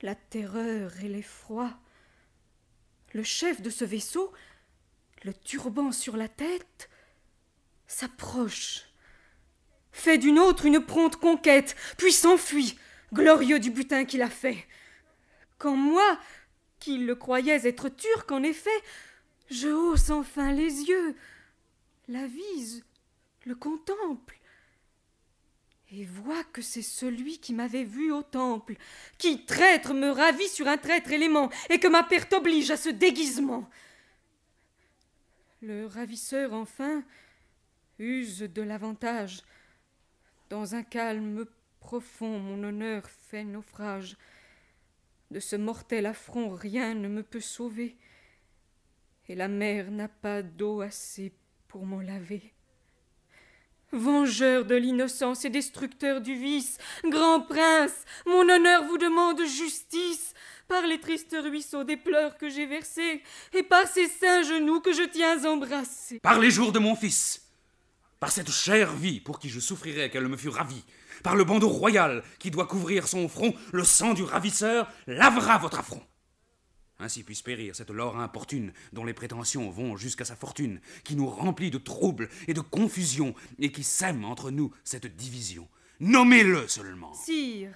la terreur et l'effroi. Le chef de ce vaisseau, le turban sur la tête, s'approche, fait d'une autre une prompte conquête, puis s'enfuit, glorieux du butin qu'il a fait. Quand moi, qui le croyais être turc en effet, je hausse enfin les yeux, l'avise, le contemple, et vois que c'est celui qui m'avait vu au temple, qui, traître, me ravit sur un traître élément, et que ma perte oblige à ce déguisement. Le ravisseur, enfin, use de l'avantage. Dans un calme profond, mon honneur fait naufrage. De ce mortel affront, rien ne me peut sauver, et la mer n'a pas d'eau assez pour m'en laver. Vengeur de l'innocence et destructeur du vice, grand prince, mon honneur vous demande justice, par les tristes ruisseaux des pleurs que j'ai versés, et par ces saints genoux que je tiens embrassés. Par les jours de mon fils, par cette chère vie pour qui je souffrirais qu'elle me fût ravie, par le bandeau royal qui doit couvrir son front, le sang du ravisseur lavera votre affront. Ainsi puisse périr cette laure importune dont les prétentions vont jusqu'à sa fortune, qui nous remplit de troubles et de confusion, et qui sème entre nous cette division. Nommez-le seulement. Sire,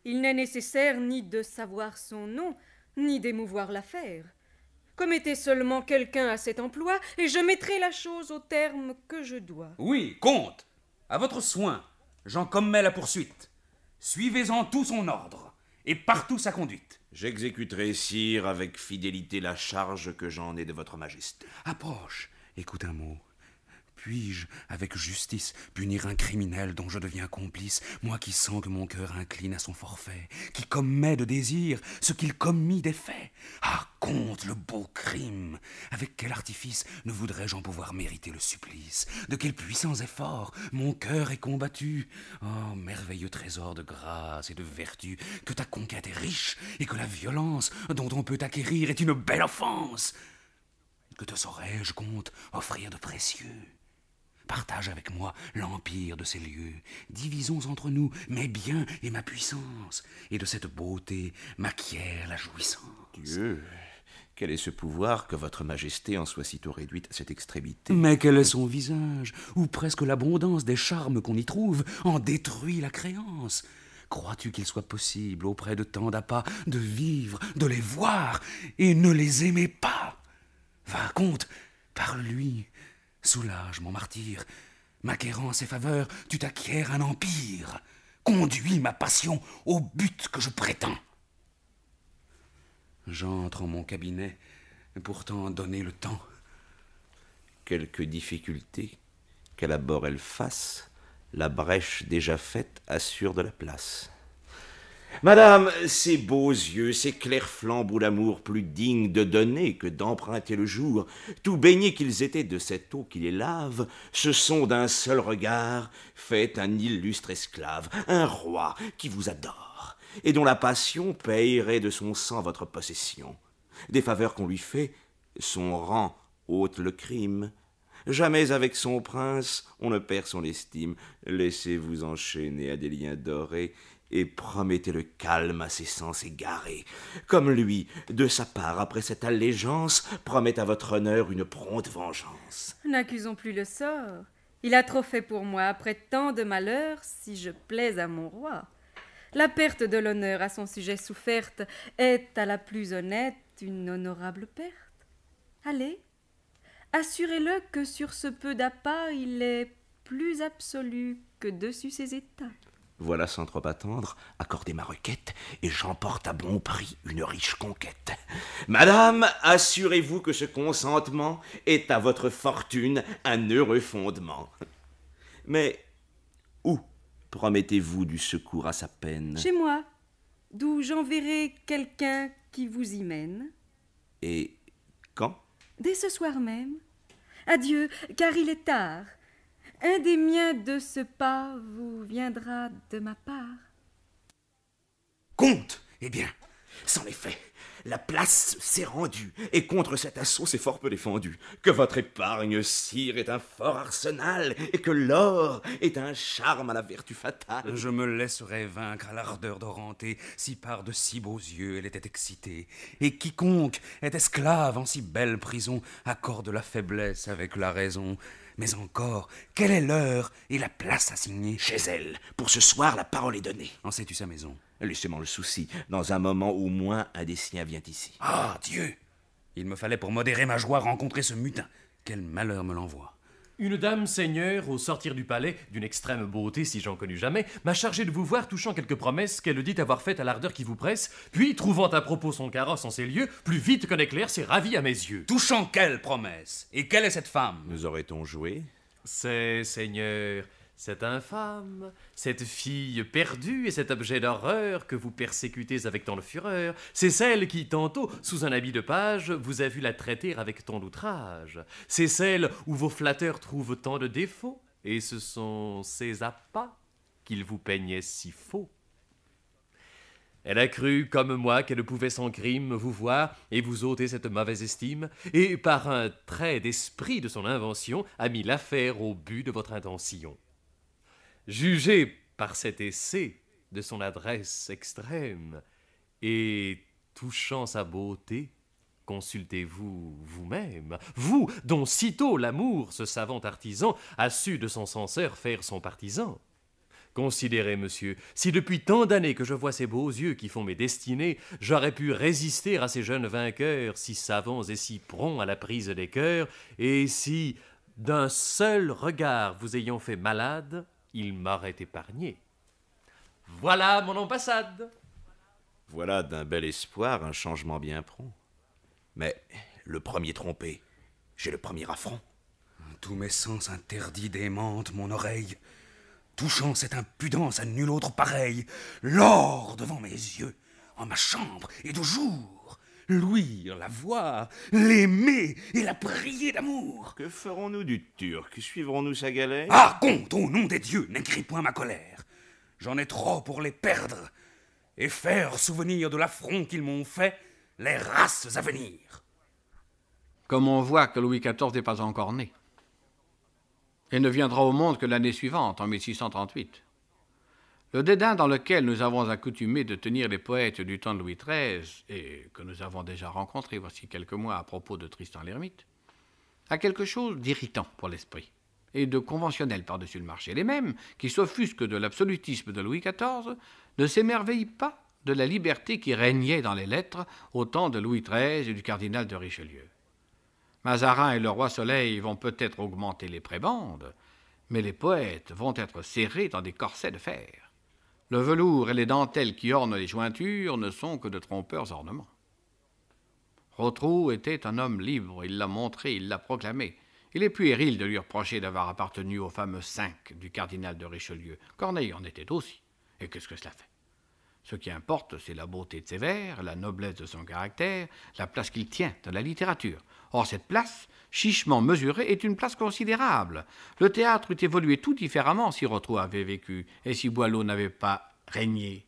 il n'est nécessaire ni de savoir son nom, ni d'émouvoir l'affaire. Commettez seulement quelqu'un à cet emploi, et je mettrai la chose au terme que je dois. Oui, comte, à votre soin, j'en commets la poursuite. Suivez-en tout son ordre, et partout sa conduite. J'exécuterai, sire, avec fidélité la charge que j'en ai de votre majesté. Approche, écoute un mot. Puis-je, avec justice, punir un criminel dont je deviens complice, moi qui sens que mon cœur incline à son forfait, qui commet de désir ce qu'il commit des faits? Ah, compte le beau crime! Avec quel artifice ne voudrais-je en pouvoir mériter le supplice? De quels puissants efforts mon cœur est combattu? Oh, merveilleux trésor de grâce et de vertu, que ta conquête est riche, et que la violence dont on peut acquérir est une belle offense! Que te saurais-je, comte, offrir de précieux? Partage avec moi l'empire de ces lieux. Divisons entre nous mes biens et ma puissance, et de cette beauté m'acquiert la jouissance. Dieu, quel est ce pouvoir que votre majesté en soit sitôt réduite à cette extrémité? Mais quel est son visage, où presque l'abondance des charmes qu'on y trouve en détruit la créance? Crois-tu qu'il soit possible, auprès de tant d'appâts, de vivre, de les voir, et ne les aimer pas? Va, comte, parle-lui. Soulage mon martyre. M'acquérant ses faveurs, tu t'acquiers un empire. Conduis ma passion au but que je prétends. J'entre en mon cabinet, pourtant donner le temps. Quelque difficulté qu'à l'abord elle fasse, la brèche déjà faite assure de la place. Madame, ces beaux yeux, ces clairs flambeaux d'amour plus dignes de donner que d'emprunter le jour, tout baignés qu'ils étaient de cette eau qui les lave, ce sont d'un seul regard fait un illustre esclave, un roi qui vous adore, et dont la passion payerait de son sang votre possession. Des faveurs qu'on lui fait, son rang ôte le crime. Jamais avec son prince on ne perd son estime. Laissez-vous enchaîner à des liens dorés, et promettez le calme à ses sens égarés. Comme lui, de sa part, après cette allégeance, promet à votre honneur une prompte vengeance. N'accusons plus le sort. Il a trop fait pour moi, après tant de malheurs, si je plais à mon roi. La perte de l'honneur à son sujet soufferte est, à la plus honnête, une honorable perte. Allez, assurez-le que sur ce peu d'appât, il est plus absolu que dessus ses états. Voilà, sans trop attendre, accordez ma requête, et j'emporte à bon prix une riche conquête. Madame, assurez-vous que ce consentement est à votre fortune un heureux fondement. Mais où promettez-vous du secours à sa peine? Chez moi, d'où j'enverrai quelqu'un qui vous y mène. Et quand? Dès ce soir même. Adieu, car il est tard. Un des miens de ce pas vous viendra de ma part. Comte, eh bien, c'en est fait. La place s'est rendue, et contre cet assaut c'est fort peu défendu. Que votre épargne, sire, est un fort arsenal, et que l'or est un charme à la vertu fatale. Je me laisserais vaincre à l'ardeur d'Oranté, si par de si beaux yeux elle était excitée. Et quiconque est esclave en si belle prison accorde la faiblesse avec la raison. Mais encore, quelle est l'heure et la place assignée? Chez elle, pour ce soir, la parole est donnée. En sais-tu sa maison? Laissez-moi le souci, dans un moment au moins un des siens vient ici. Ah, Dieu! Il me fallait pour modérer ma joie rencontrer ce mutin. Quel malheur me l'envoie. Une dame seigneur, au sortir du palais, d'une extrême beauté si j'en connus jamais, m'a chargé de vous voir touchant quelques promesses qu'elle dit avoir faites à l'ardeur qui vous presse, puis, trouvant à propos son carrosse en ces lieux, plus vite qu'un éclair s'est ravi à mes yeux. Touchant quelle promesse? Et quelle est cette femme? Nous aurait-on joué? C'est, seigneur, cette infâme, cette fille perdue et cet objet d'horreur que vous persécutez avec tant de fureur, c'est celle qui, tantôt, sous un habit de page, vous a vu la traiter avec tant d'outrage. C'est celle où vos flatteurs trouvent tant de défauts, et ce sont ces appâts qu'ils vous peignaient si faux. Elle a cru, comme moi, qu'elle pouvait sans crime vous voir et vous ôter cette mauvaise estime, et par un trait d'esprit de son invention, a mis l'affaire au but de votre intention. Jugez par cet essai de son adresse extrême, et touchant sa beauté, consultez-vous vous-même, vous dont sitôt l'amour, ce savant artisan, a su de son censeur faire son partisan. Considérez, monsieur, si depuis tant d'années que je vois ces beaux yeux qui font mes destinées, j'aurais pu résister à ces jeunes vainqueurs, si savants et si prompts à la prise des cœurs, et si, d'un seul regard vous ayant fait malade, ils m'auraient épargné. Voilà mon ambassade. Voilà d'un bel espoir un changement bien prompt. Mais le premier trompé, j'ai le premier affront. Tous mes sens interdits démentent mon oreille, touchant cette impudence à nul autre pareille. L'or devant mes yeux, en ma chambre et de jour, l'ouïr, la voir, l'aimer et la prier d'amour. Que ferons-nous du Turc? Suivrons-nous sa galère? Ah, comte, au nom des dieux, n'écris point ma colère. J'en ai trop pour les perdre et faire souvenir de l'affront qu'ils m'ont fait les races à venir. Comme on voit que Louis XIV n'est pas encore né, et ne viendra au monde que l'année suivante, en 1638. Le dédain dans lequel nous avons accoutumé de tenir les poètes du temps de Louis XIII, et que nous avons déjà rencontré voici quelques mois à propos de Tristan l'Hermite, a quelque chose d'irritant pour l'esprit, et de conventionnel par-dessus le marché. Les mêmes qui s'offusquent de l'absolutisme de Louis XIV ne s'émerveillent pas de la liberté qui régnait dans les lettres au temps de Louis XIII et du cardinal de Richelieu. Mazarin et le roi Soleil vont peut-être augmenter les prébendes, mais les poètes vont être serrés dans des corsets de fer. Le velours et les dentelles qui ornent les jointures ne sont que de trompeurs ornements. Rotrou était un homme libre, il l'a montré, il l'a proclamé. Il est puéril de lui reprocher d'avoir appartenu aux fameux 5 du cardinal de Richelieu. Corneille en était aussi. Et qu'est-ce que cela fait? Ce qui importe, c'est la beauté de ses vers, la noblesse de son caractère, la place qu'il tient dans la littérature. Or, cette place, chichement mesurée, est une place considérable. Le théâtre eût évolué tout différemment si Rotrou avait vécu et si Boileau n'avait pas régné.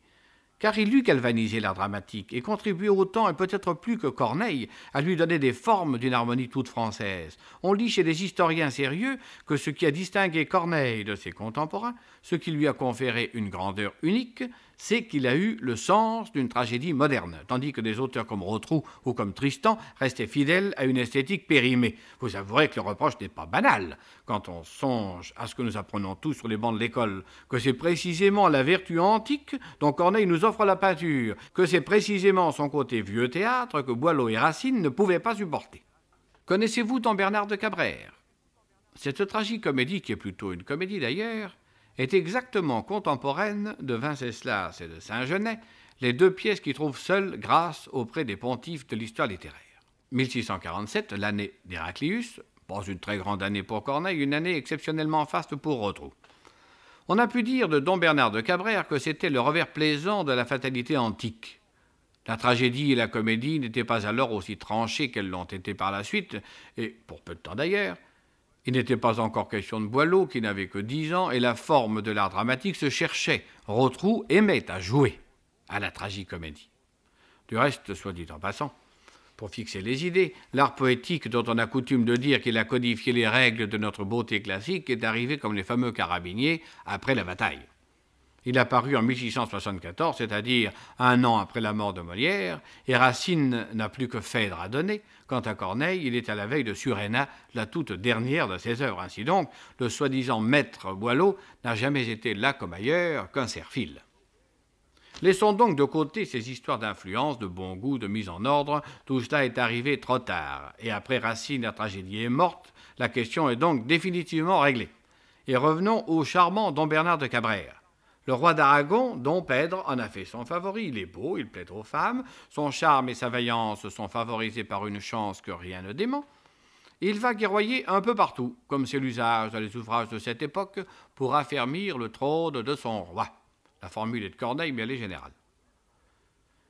Car il eût galvanisé l'art dramatique et contribué autant et peut-être plus que Corneille à lui donner des formes d'une harmonie toute française. On lit chez les historiens sérieux que ce qui a distingué Corneille de ses contemporains, ce qui lui a conféré une grandeur unique, c'est qu'il a eu le sens d'une tragédie moderne, tandis que des auteurs comme Rotrou ou comme Tristan restaient fidèles à une esthétique périmée. Vous avouerez que le reproche n'est pas banal, quand on songe à ce que nous apprenons tous sur les bancs de l'école, que c'est précisément la vertu antique dont Corneille nous offre la peinture, que c'est précisément son côté vieux théâtre que Boileau et Racine ne pouvaient pas supporter. Connaissez-vous Don Bernard de Cabrère? Cette tragicomédie, qui est plutôt une comédie d'ailleurs, est exactement contemporaine de Venceslas et de Saint-Genet, les 2 pièces qui trouvent seules grâce auprès des pontifes de l'histoire littéraire. 1647, l'année d'Héraclius, pas une très grande année pour Corneille, une année exceptionnellement faste pour Rotrou. On a pu dire de Don Bernard de Cabrère que c'était le revers plaisant de la fatalité antique. La tragédie et la comédie n'étaient pas alors aussi tranchées qu'elles l'ont été par la suite, et pour peu de temps d'ailleurs. Il n'était pas encore question de Boileau, qui n'avait que 10 ans, et la forme de l'art dramatique se cherchait. Rotrou aimait à jouer à la tragicomédie. Du reste, soit dit en passant, pour fixer les idées, l'art poétique dont on a coutume de dire qu'il a codifié les règles de notre beauté classique est arrivé comme les fameux carabiniers après la bataille. Il a paru en 1674, c'est-à-dire 1 an après la mort de Molière, et Racine n'a plus que Phèdre à donner. Quant à Corneille, il est à la veille de Suréna, la toute dernière de ses œuvres. Ainsi donc, le soi-disant maître Boileau n'a jamais été là comme ailleurs qu'un serre-fil. Laissons donc de côté ces histoires d'influence, de bon goût, de mise en ordre. Tout cela est arrivé trop tard. Et après Racine, la tragédie est morte. La question est donc définitivement réglée. Et revenons au charmant Don Bernard de Cabrère. Le roi d'Aragon, Dom Pèdre, en a fait son favori. Il est beau, il plaît aux femmes. Son charme et sa vaillance sont favorisés par une chance que rien ne dément. Il va guerroyer un peu partout, comme c'est l'usage dans les ouvrages de cette époque, pour affermir le trône de son roi. La formule est de Corneille, mais elle est générale.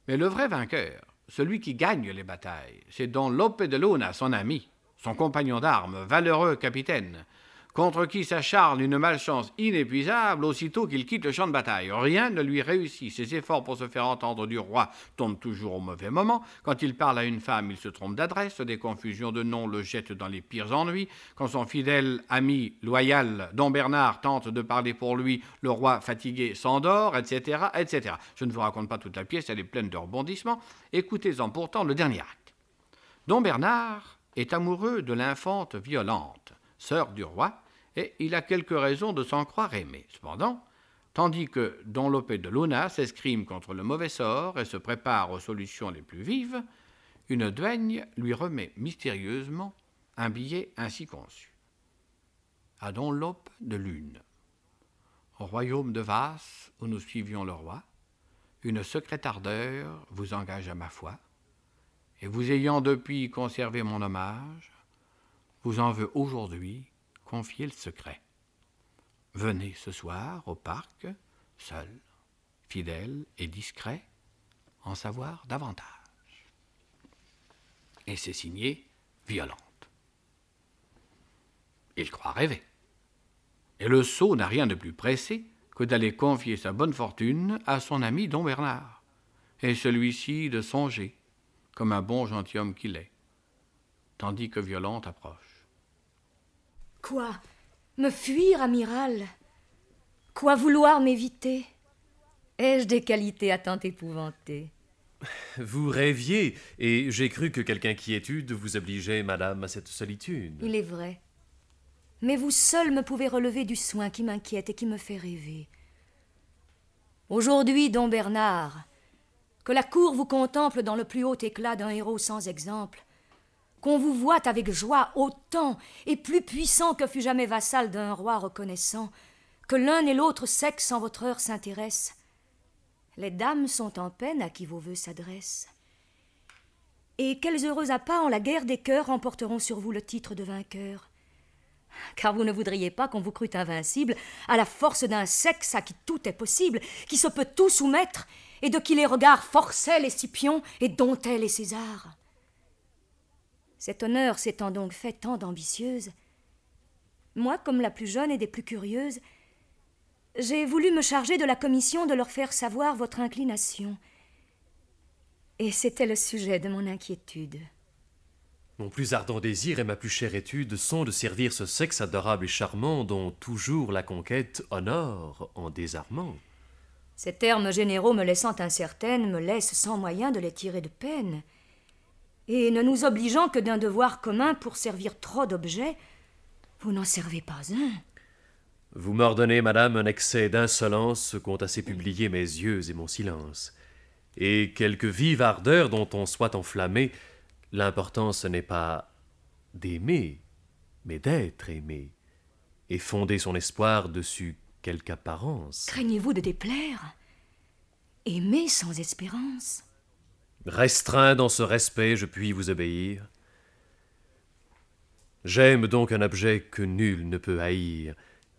Mais le vrai vainqueur, celui qui gagne les batailles, c'est Don Lope de Luna, son ami, son compagnon d'armes, valeureux capitaine, contre qui s'acharne une malchance inépuisable aussitôt qu'il quitte le champ de bataille. Rien ne lui réussit. Ses efforts pour se faire entendre du roi tombent toujours au mauvais moment. Quand il parle à une femme, il se trompe d'adresse. Des confusions de noms le jettent dans les pires ennuis. Quand son fidèle ami loyal, Don Bernard, tente de parler pour lui, le roi fatigué s'endort, etc., etc. Je ne vous raconte pas toute la pièce, elle est pleine de rebondissements. Écoutez-en pourtant le dernier acte. Don Bernard est amoureux de l'infante Violante, sœur du roi, et il a quelques raisons de s'en croire aimé. Cependant, tandis que Don Lope de Luna s'escrime contre le mauvais sort et se prépare aux solutions les plus vives, une duègne lui remet mystérieusement un billet ainsi conçu. À Don Lope de Lune. au royaume de Vasse, où nous suivions le roi, une secrète ardeur vous engage à ma foi, et vous ayant depuis conservé mon hommage, vous en veux aujourd'hui confier le secret. Venez ce soir au parc, seul, fidèle et discret, en savoir davantage. Et c'est signé Violente. Il croit rêver. Et le sot n'a rien de plus pressé que d'aller confier sa bonne fortune à son ami Don Bernard, et celui-ci de songer, comme un bon gentilhomme qu'il est, tandis que Violente approche. Quoi? Me fuir, amiral? Quoi vouloir m'éviter? Ai-je des qualités à tant épouvanter? Vous rêviez, et j'ai cru que quelque inquiétude vous obligeait, madame, à cette solitude. Il est vrai. Mais vous seul me pouvez relever du soin qui m'inquiète et qui me fait rêver. Aujourd'hui, Don Bernard, que la cour vous contemple dans le plus haut éclat d'un héros sans exemple, qu'on vous voit avec joie autant et plus puissant que fut jamais vassal d'un roi reconnaissant, que l'un et l'autre sexe en votre heure s'intéressent. Les dames sont en peine à qui vos vœux s'adressent. Et quels heureux appas en la guerre des cœurs remporteront sur vous le titre de vainqueur. Car vous ne voudriez pas qu'on vous crût invincible à la force d'un sexe à qui tout est possible, qui se peut tout soumettre, et de qui les regards forçaient les Scipions et domptaient les Césars. Cet honneur s'étant donc fait tant d'ambitieuse, moi, comme la plus jeune et des plus curieuses, j'ai voulu me charger de la commission de leur faire savoir votre inclination. Et c'était le sujet de mon inquiétude. Mon plus ardent désir et ma plus chère étude sont de servir ce sexe adorable et charmant dont toujours la conquête honore en désarmant. Ces termes généraux me laissant incertaine me laissent sans moyen de les tirer de peine. Et ne nous obligeant que d'un devoir commun pour servir trop d'objets, vous n'en servez pas un. Vous m'ordonnez, madame, un excès d'insolence qu'ont assez publié mes yeux et mon silence. Et quelque vive ardeur dont on soit enflammé, l'important ce n'est pas d'aimer, mais d'être aimé, et fonder son espoir dessus quelque apparence. Craignez-vous de déplaire? Aimer sans espérance? Restreint dans ce respect, je puis vous obéir. J'aime donc un objet que nul ne peut haïr,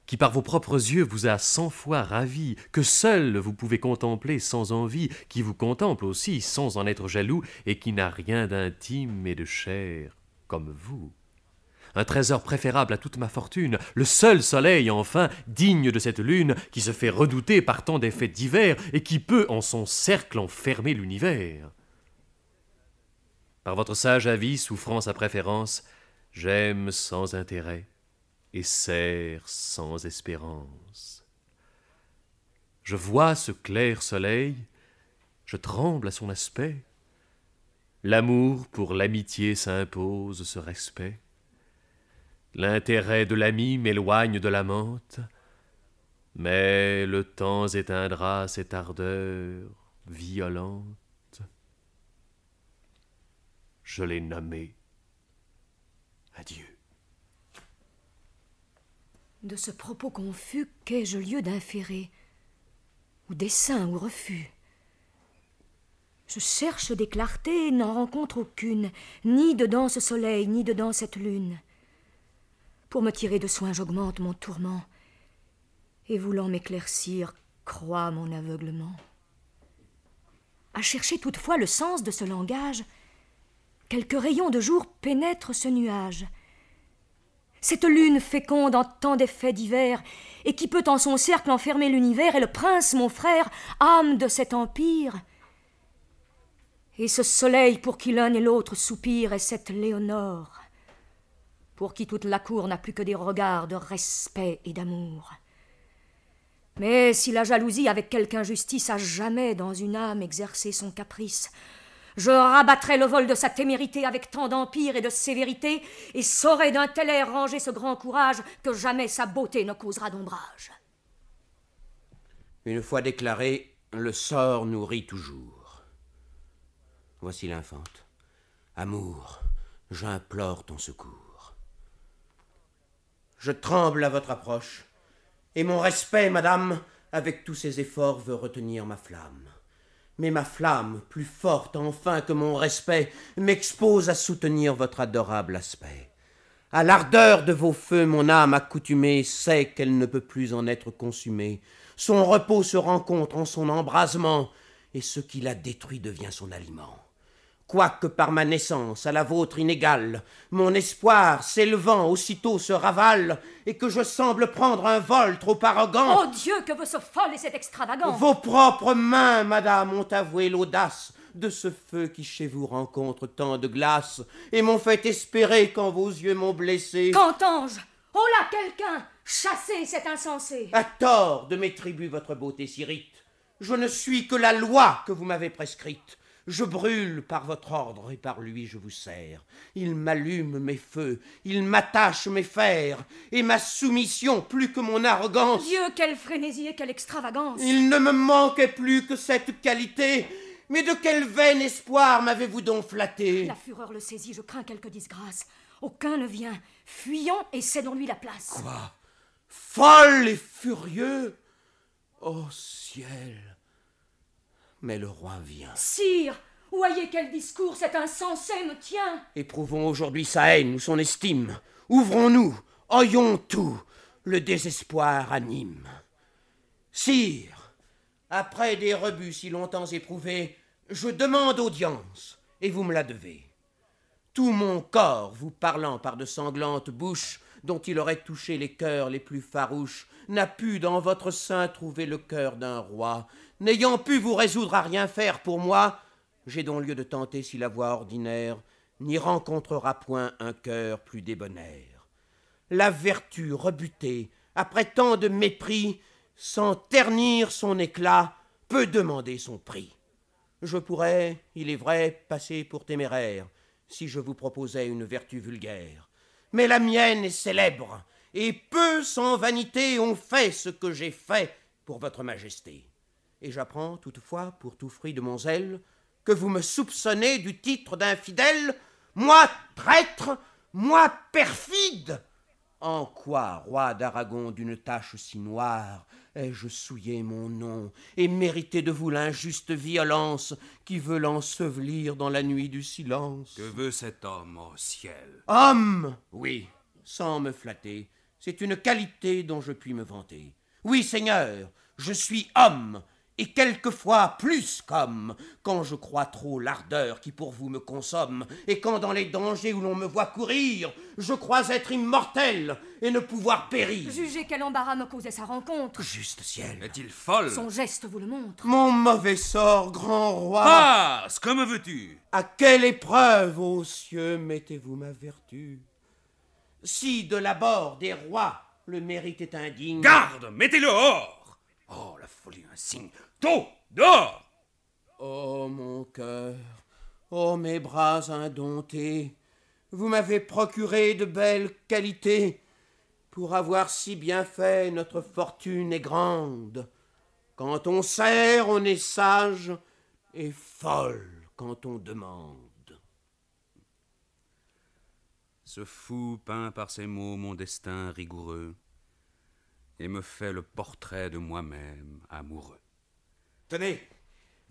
qui par vos propres yeux vous a 100 fois ravi, que seul vous pouvez contempler sans envie, qui vous contemple aussi sans en être jaloux, et qui n'a rien d'intime et de cher comme vous. Un trésor préférable à toute ma fortune, le seul soleil, enfin, digne de cette lune, qui se fait redouter par tant d'effets divers, et qui peut en son cercle enfermer l'univers. Par votre sage avis, souffrant sa préférence, j'aime sans intérêt, et sers sans espérance. Je vois ce clair soleil, je tremble à son aspect. L'amour pour l'amitié s'impose ce respect. L'intérêt de l'ami m'éloigne de l'amante, mais le temps éteindra cette ardeur violente. Je l'ai nommé. Adieu. De ce propos confus, qu'ai-je lieu d'inférer? Ou dessein ou refus? Je cherche des clartés et n'en rencontre aucune, ni dedans ce soleil, ni dedans cette lune. Pour me tirer de soin, j'augmente mon tourment, et voulant m'éclaircir, crois mon aveuglement. À chercher toutefois le sens de ce langage, quelques rayons de jour pénètrent ce nuage. Cette lune féconde en tant d'effets divers, et qui peut en son cercle enfermer l'univers, est le prince, mon frère, âme de cet empire. Et ce soleil pour qui l'un et l'autre soupirent est cette Léonore, pour qui toute la cour n'a plus que des regards de respect et d'amour. Mais si la jalousie avec quelque injustice a jamais dans une âme exercé son caprice, je rabattrai le vol de sa témérité avec tant d'empire et de sévérité, et saurai d'un tel air ranger ce grand courage que jamais sa beauté ne causera d'ombrage. Une fois déclaré, le sort nous rit toujours. Voici l'infante. Amour, j'implore ton secours. Je tremble à votre approche, Et mon respect, madame, avec tous ses efforts, veut retenir ma flamme. Mais ma flamme, plus forte enfin que mon respect, m'expose à soutenir votre adorable aspect. À l'ardeur de vos feux, mon âme accoutumée sait qu'elle ne peut plus en être consumée. Son repos se rencontre en son embrasement, et ce qui la détruit devient son aliment. Quoique par ma naissance à la vôtre inégale, mon espoir s'élevant aussitôt se ravale, et que je semble prendre un vol trop arrogant. Oh Dieu, que veut ce folle et cet extravagant? Vos propres mains, madame, ont avoué l'audace de ce feu qui chez vous rencontre tant de glace, et m'ont fait espérer quand vos yeux m'ont blessé. Qu'entends-je? Oh là, quelqu'un! Chassez cet insensé! À tort de mes tribus votre beauté s'irrite. Je ne suis que la loi que vous m'avez prescrite. Je brûle par votre ordre et par lui je vous sers. Il m'allume mes feux, il m'attache mes fers, et ma soumission plus que mon arrogance. Dieu, quelle frénésie et quelle extravagance! Il ne me manquait plus que cette qualité. Mais de quel vain espoir m'avez-vous donc flatté? La fureur le saisit, je crains quelque disgrâce. Aucun ne vient. Fuyons et cédons-lui la place. Quoi? Folle et furieux? Ô ciel! Mais le roi vient. Sire, voyez quel discours cet insensé me tient. Éprouvons aujourd'hui sa haine ou son estime. Ouvrons-nous, oyons tout. Le désespoir anime. Sire, après des rebuts si longtemps éprouvés, je demande audience, et vous me la devez. Tout mon corps, vous parlant par de sanglantes bouches, dont il aurait touché les cœurs les plus farouches, n'a pu dans votre sein trouver le cœur d'un roi. N'ayant pu vous résoudre à rien faire pour moi, j'ai donc lieu de tenter si la voie ordinaire n'y rencontrera point un cœur plus débonnaire. La vertu rebutée, après tant de mépris, sans ternir son éclat, peut demander son prix. Je pourrais, il est vrai, passer pour téméraire, si je vous proposais une vertu vulgaire. Mais la mienne est célèbre, et peu sans vanité ont fait ce que j'ai fait pour votre majesté. Et j'apprends toutefois, pour tout fruit de mon zèle, que vous me soupçonnez du titre d'infidèle, moi traître, moi perfide. En quoi, roi d'Aragon d'une tache si noire, ai-je souillé mon nom et mérité de vous l'injuste violence qui veut l'ensevelir dans la nuit du silence? Que veut cet homme, ô ciel? Homme, oui, sans me flatter, c'est une qualité dont je puis me vanter. Oui, Seigneur, je suis homme, et quelquefois plus qu'homme, quand je crois trop l'ardeur qui pour vous me consomme, et quand dans les dangers où l'on me voit courir, je crois être immortel et ne pouvoir périr. Jugez quel embarras me causait sa rencontre. Juste ciel. Est-il folle? Son geste vous le montre. Mon mauvais sort, grand roi. Passe, comme veux-tu? À quelle épreuve, ô cieux, mettez-vous ma vertu? Si de l'abord des rois le mérite est indigne. Garde, mettez-le hors! Oh, la folie insigne! Tôt, dehors! Oh, mon cœur, oh, mes bras indomptés, vous m'avez procuré de belles qualités. Pour avoir si bien fait, notre fortune est grande. Quand on sert, on est sage, et folle quand on demande. Ce fou peint par ses mots mon destin rigoureux, et me fait le portrait de moi-même amoureux. Tenez,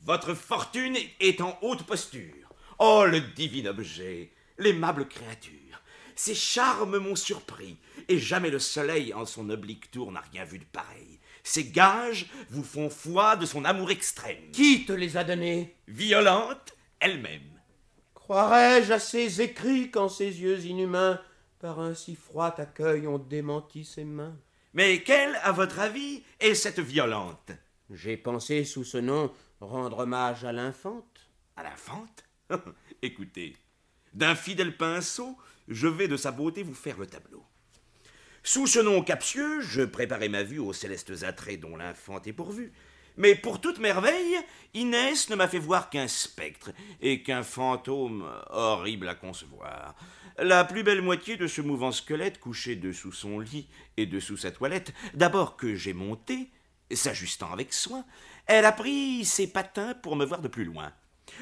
votre fortune est en haute posture. Oh, le divin objet, l'aimable créature. Ses charmes m'ont surpris, et jamais le soleil en son oblique tour n'a rien vu de pareil. Ses gages vous font foi de son amour extrême. Qui te les a donnés? Violente elle-même. Croirais-je à ses écrits quand ses yeux inhumains, par un si froid accueil, ont démenti ses mains? Mais quelle, à votre avis, est cette Violente? J'ai pensé sous ce nom rendre hommage à l'infante. À l'infante? Écoutez, d'un fidèle pinceau, je vais de sa beauté vous faire le tableau. Sous ce nom captieux, je préparai ma vue aux célestes attraits dont l'infante est pourvue. Mais pour toute merveille, Inès ne m'a fait voir qu'un spectre et qu'un fantôme horrible à concevoir. La plus belle moitié de ce mouvant squelette couché dessous son lit et dessous sa toilette, d'abord que j'ai monté, s'ajustant avec soin, elle a pris ses patins pour me voir de plus loin.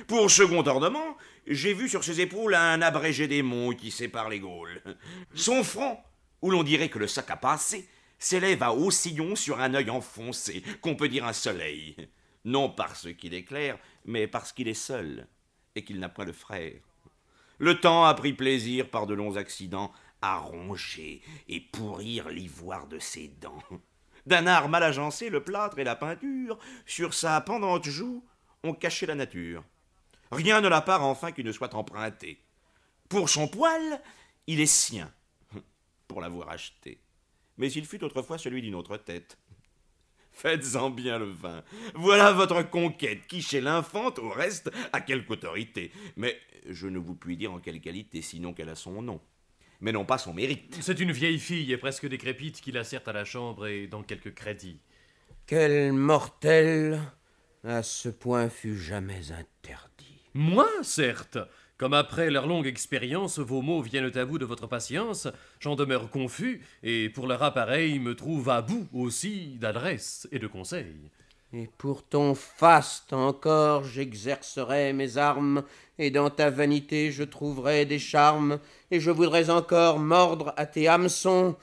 Pour second ornement, j'ai vu sur ses épaules un abrégé démon qui sépare les Gaules. Son front, où l'on dirait que le sac a passé, s'élève à hauts sillons sur un œil enfoncé, qu'on peut dire un soleil. Non parce qu'il est clair, mais parce qu'il est seul, et qu'il n'a point de frère. Le temps a pris plaisir, par de longs accidents, à ronger et pourrir l'ivoire de ses dents. D'un art mal agencé, le plâtre et la peinture, sur sa pendante joue, ont caché la nature. Rien ne la part enfin qui ne soit emprunté. Pour son poil, il est sien, pour l'avoir acheté. Mais il fut autrefois celui d'une autre tête. Faites-en bien le vin. Voilà votre conquête, qui chez l'infante, au reste, a quelque autorité. Mais je ne vous puis dire en quelle qualité, sinon qu'elle a son nom, mais non pas son mérite. C'est une vieille fille et presque décrépite qui la sert à la chambre et dans quelques crédits. Quel mortel à ce point fut jamais interdit. Moi, certes. Comme après leur longue expérience, vos mots viennent à bout de votre patience, j'en demeure confus, et pour leur appareil, me trouve à bout aussi d'adresse et de conseils. Et pour ton faste encore j'exercerai mes armes, et dans ta vanité je trouverai des charmes, et je voudrais encore mordre à tes hameçons.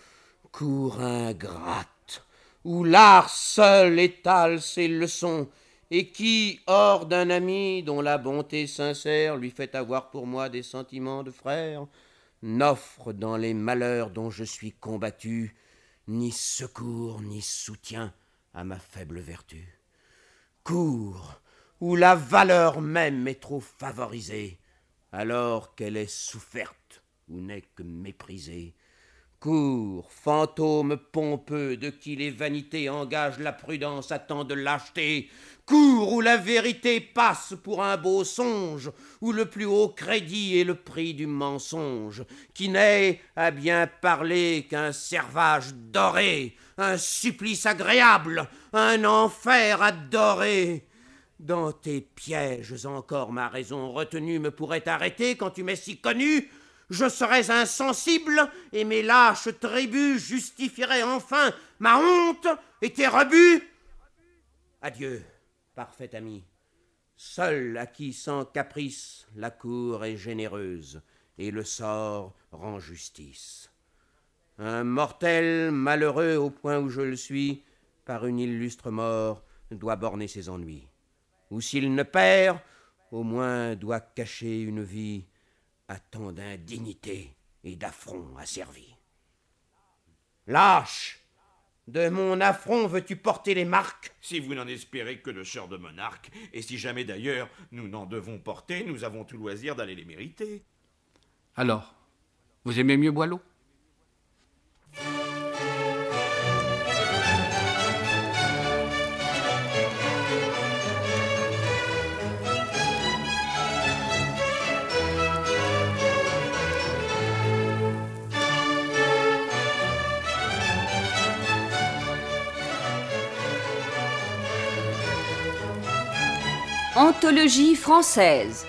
Cour ingrate, où l'art seul étale ses leçons, et qui, hors d'un ami dont la bonté sincère lui fait avoir pour moi des sentiments de frère, n'offre dans les malheurs dont je suis combattu ni secours ni soutien à ma faible vertu. Cour où la valeur même est trop favorisée, alors qu'elle est soufferte ou n'est que méprisée. Cour, fantôme pompeux de qui les vanités engagent la prudence à tant de lâcheté. Cour où la vérité passe pour un beau songe, où le plus haut crédit est le prix du mensonge, qui n'est, à bien parler, qu'un servage doré, un supplice agréable, un enfer adoré. Dans tes pièges encore ma raison retenue me pourrait arrêter quand tu m'es si connu. Je serais insensible, et mes lâches tributs justifieraient enfin ma honte et tes rebuts. Adieu, parfait ami. Seul à qui sans caprice la cour est généreuse, et le sort rend justice. Un mortel malheureux au point où je le suis, par une illustre mort, doit borner ses ennuis. Ou s'il ne perd, au moins doit cacher une vie à tant d'indignité et d'affront asservi. Lâche, de mon affront veux-tu porter les marques? Si vous n'en espérez que de sœurs de monarque, et si jamais d'ailleurs nous n'en devons porter, nous avons tout loisir d'aller les mériter. Alors, vous aimez mieux Boileau? Anthologie française.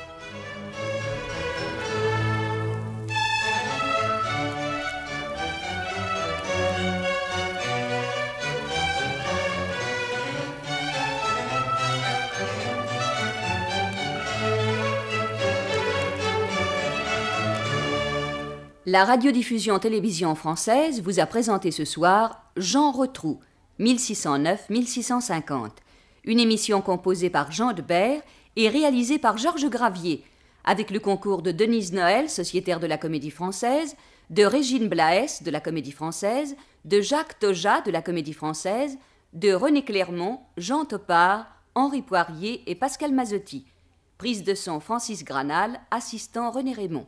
La radiodiffusion télévision française vous a présenté ce soir Jean Rotrou, 1609-1650. Une émission composée par Jean de Bert et réalisée par Georges Gravier, avec le concours de Denise Noël, sociétaire de la Comédie Française, de Régine Blaes de la Comédie Française, de Jacques Toja de la Comédie Française, de René Clermont, Jean Topard, Henri Poirier et Pascal Mazzotti. Prise de son Francis Granal, assistant René Raymond.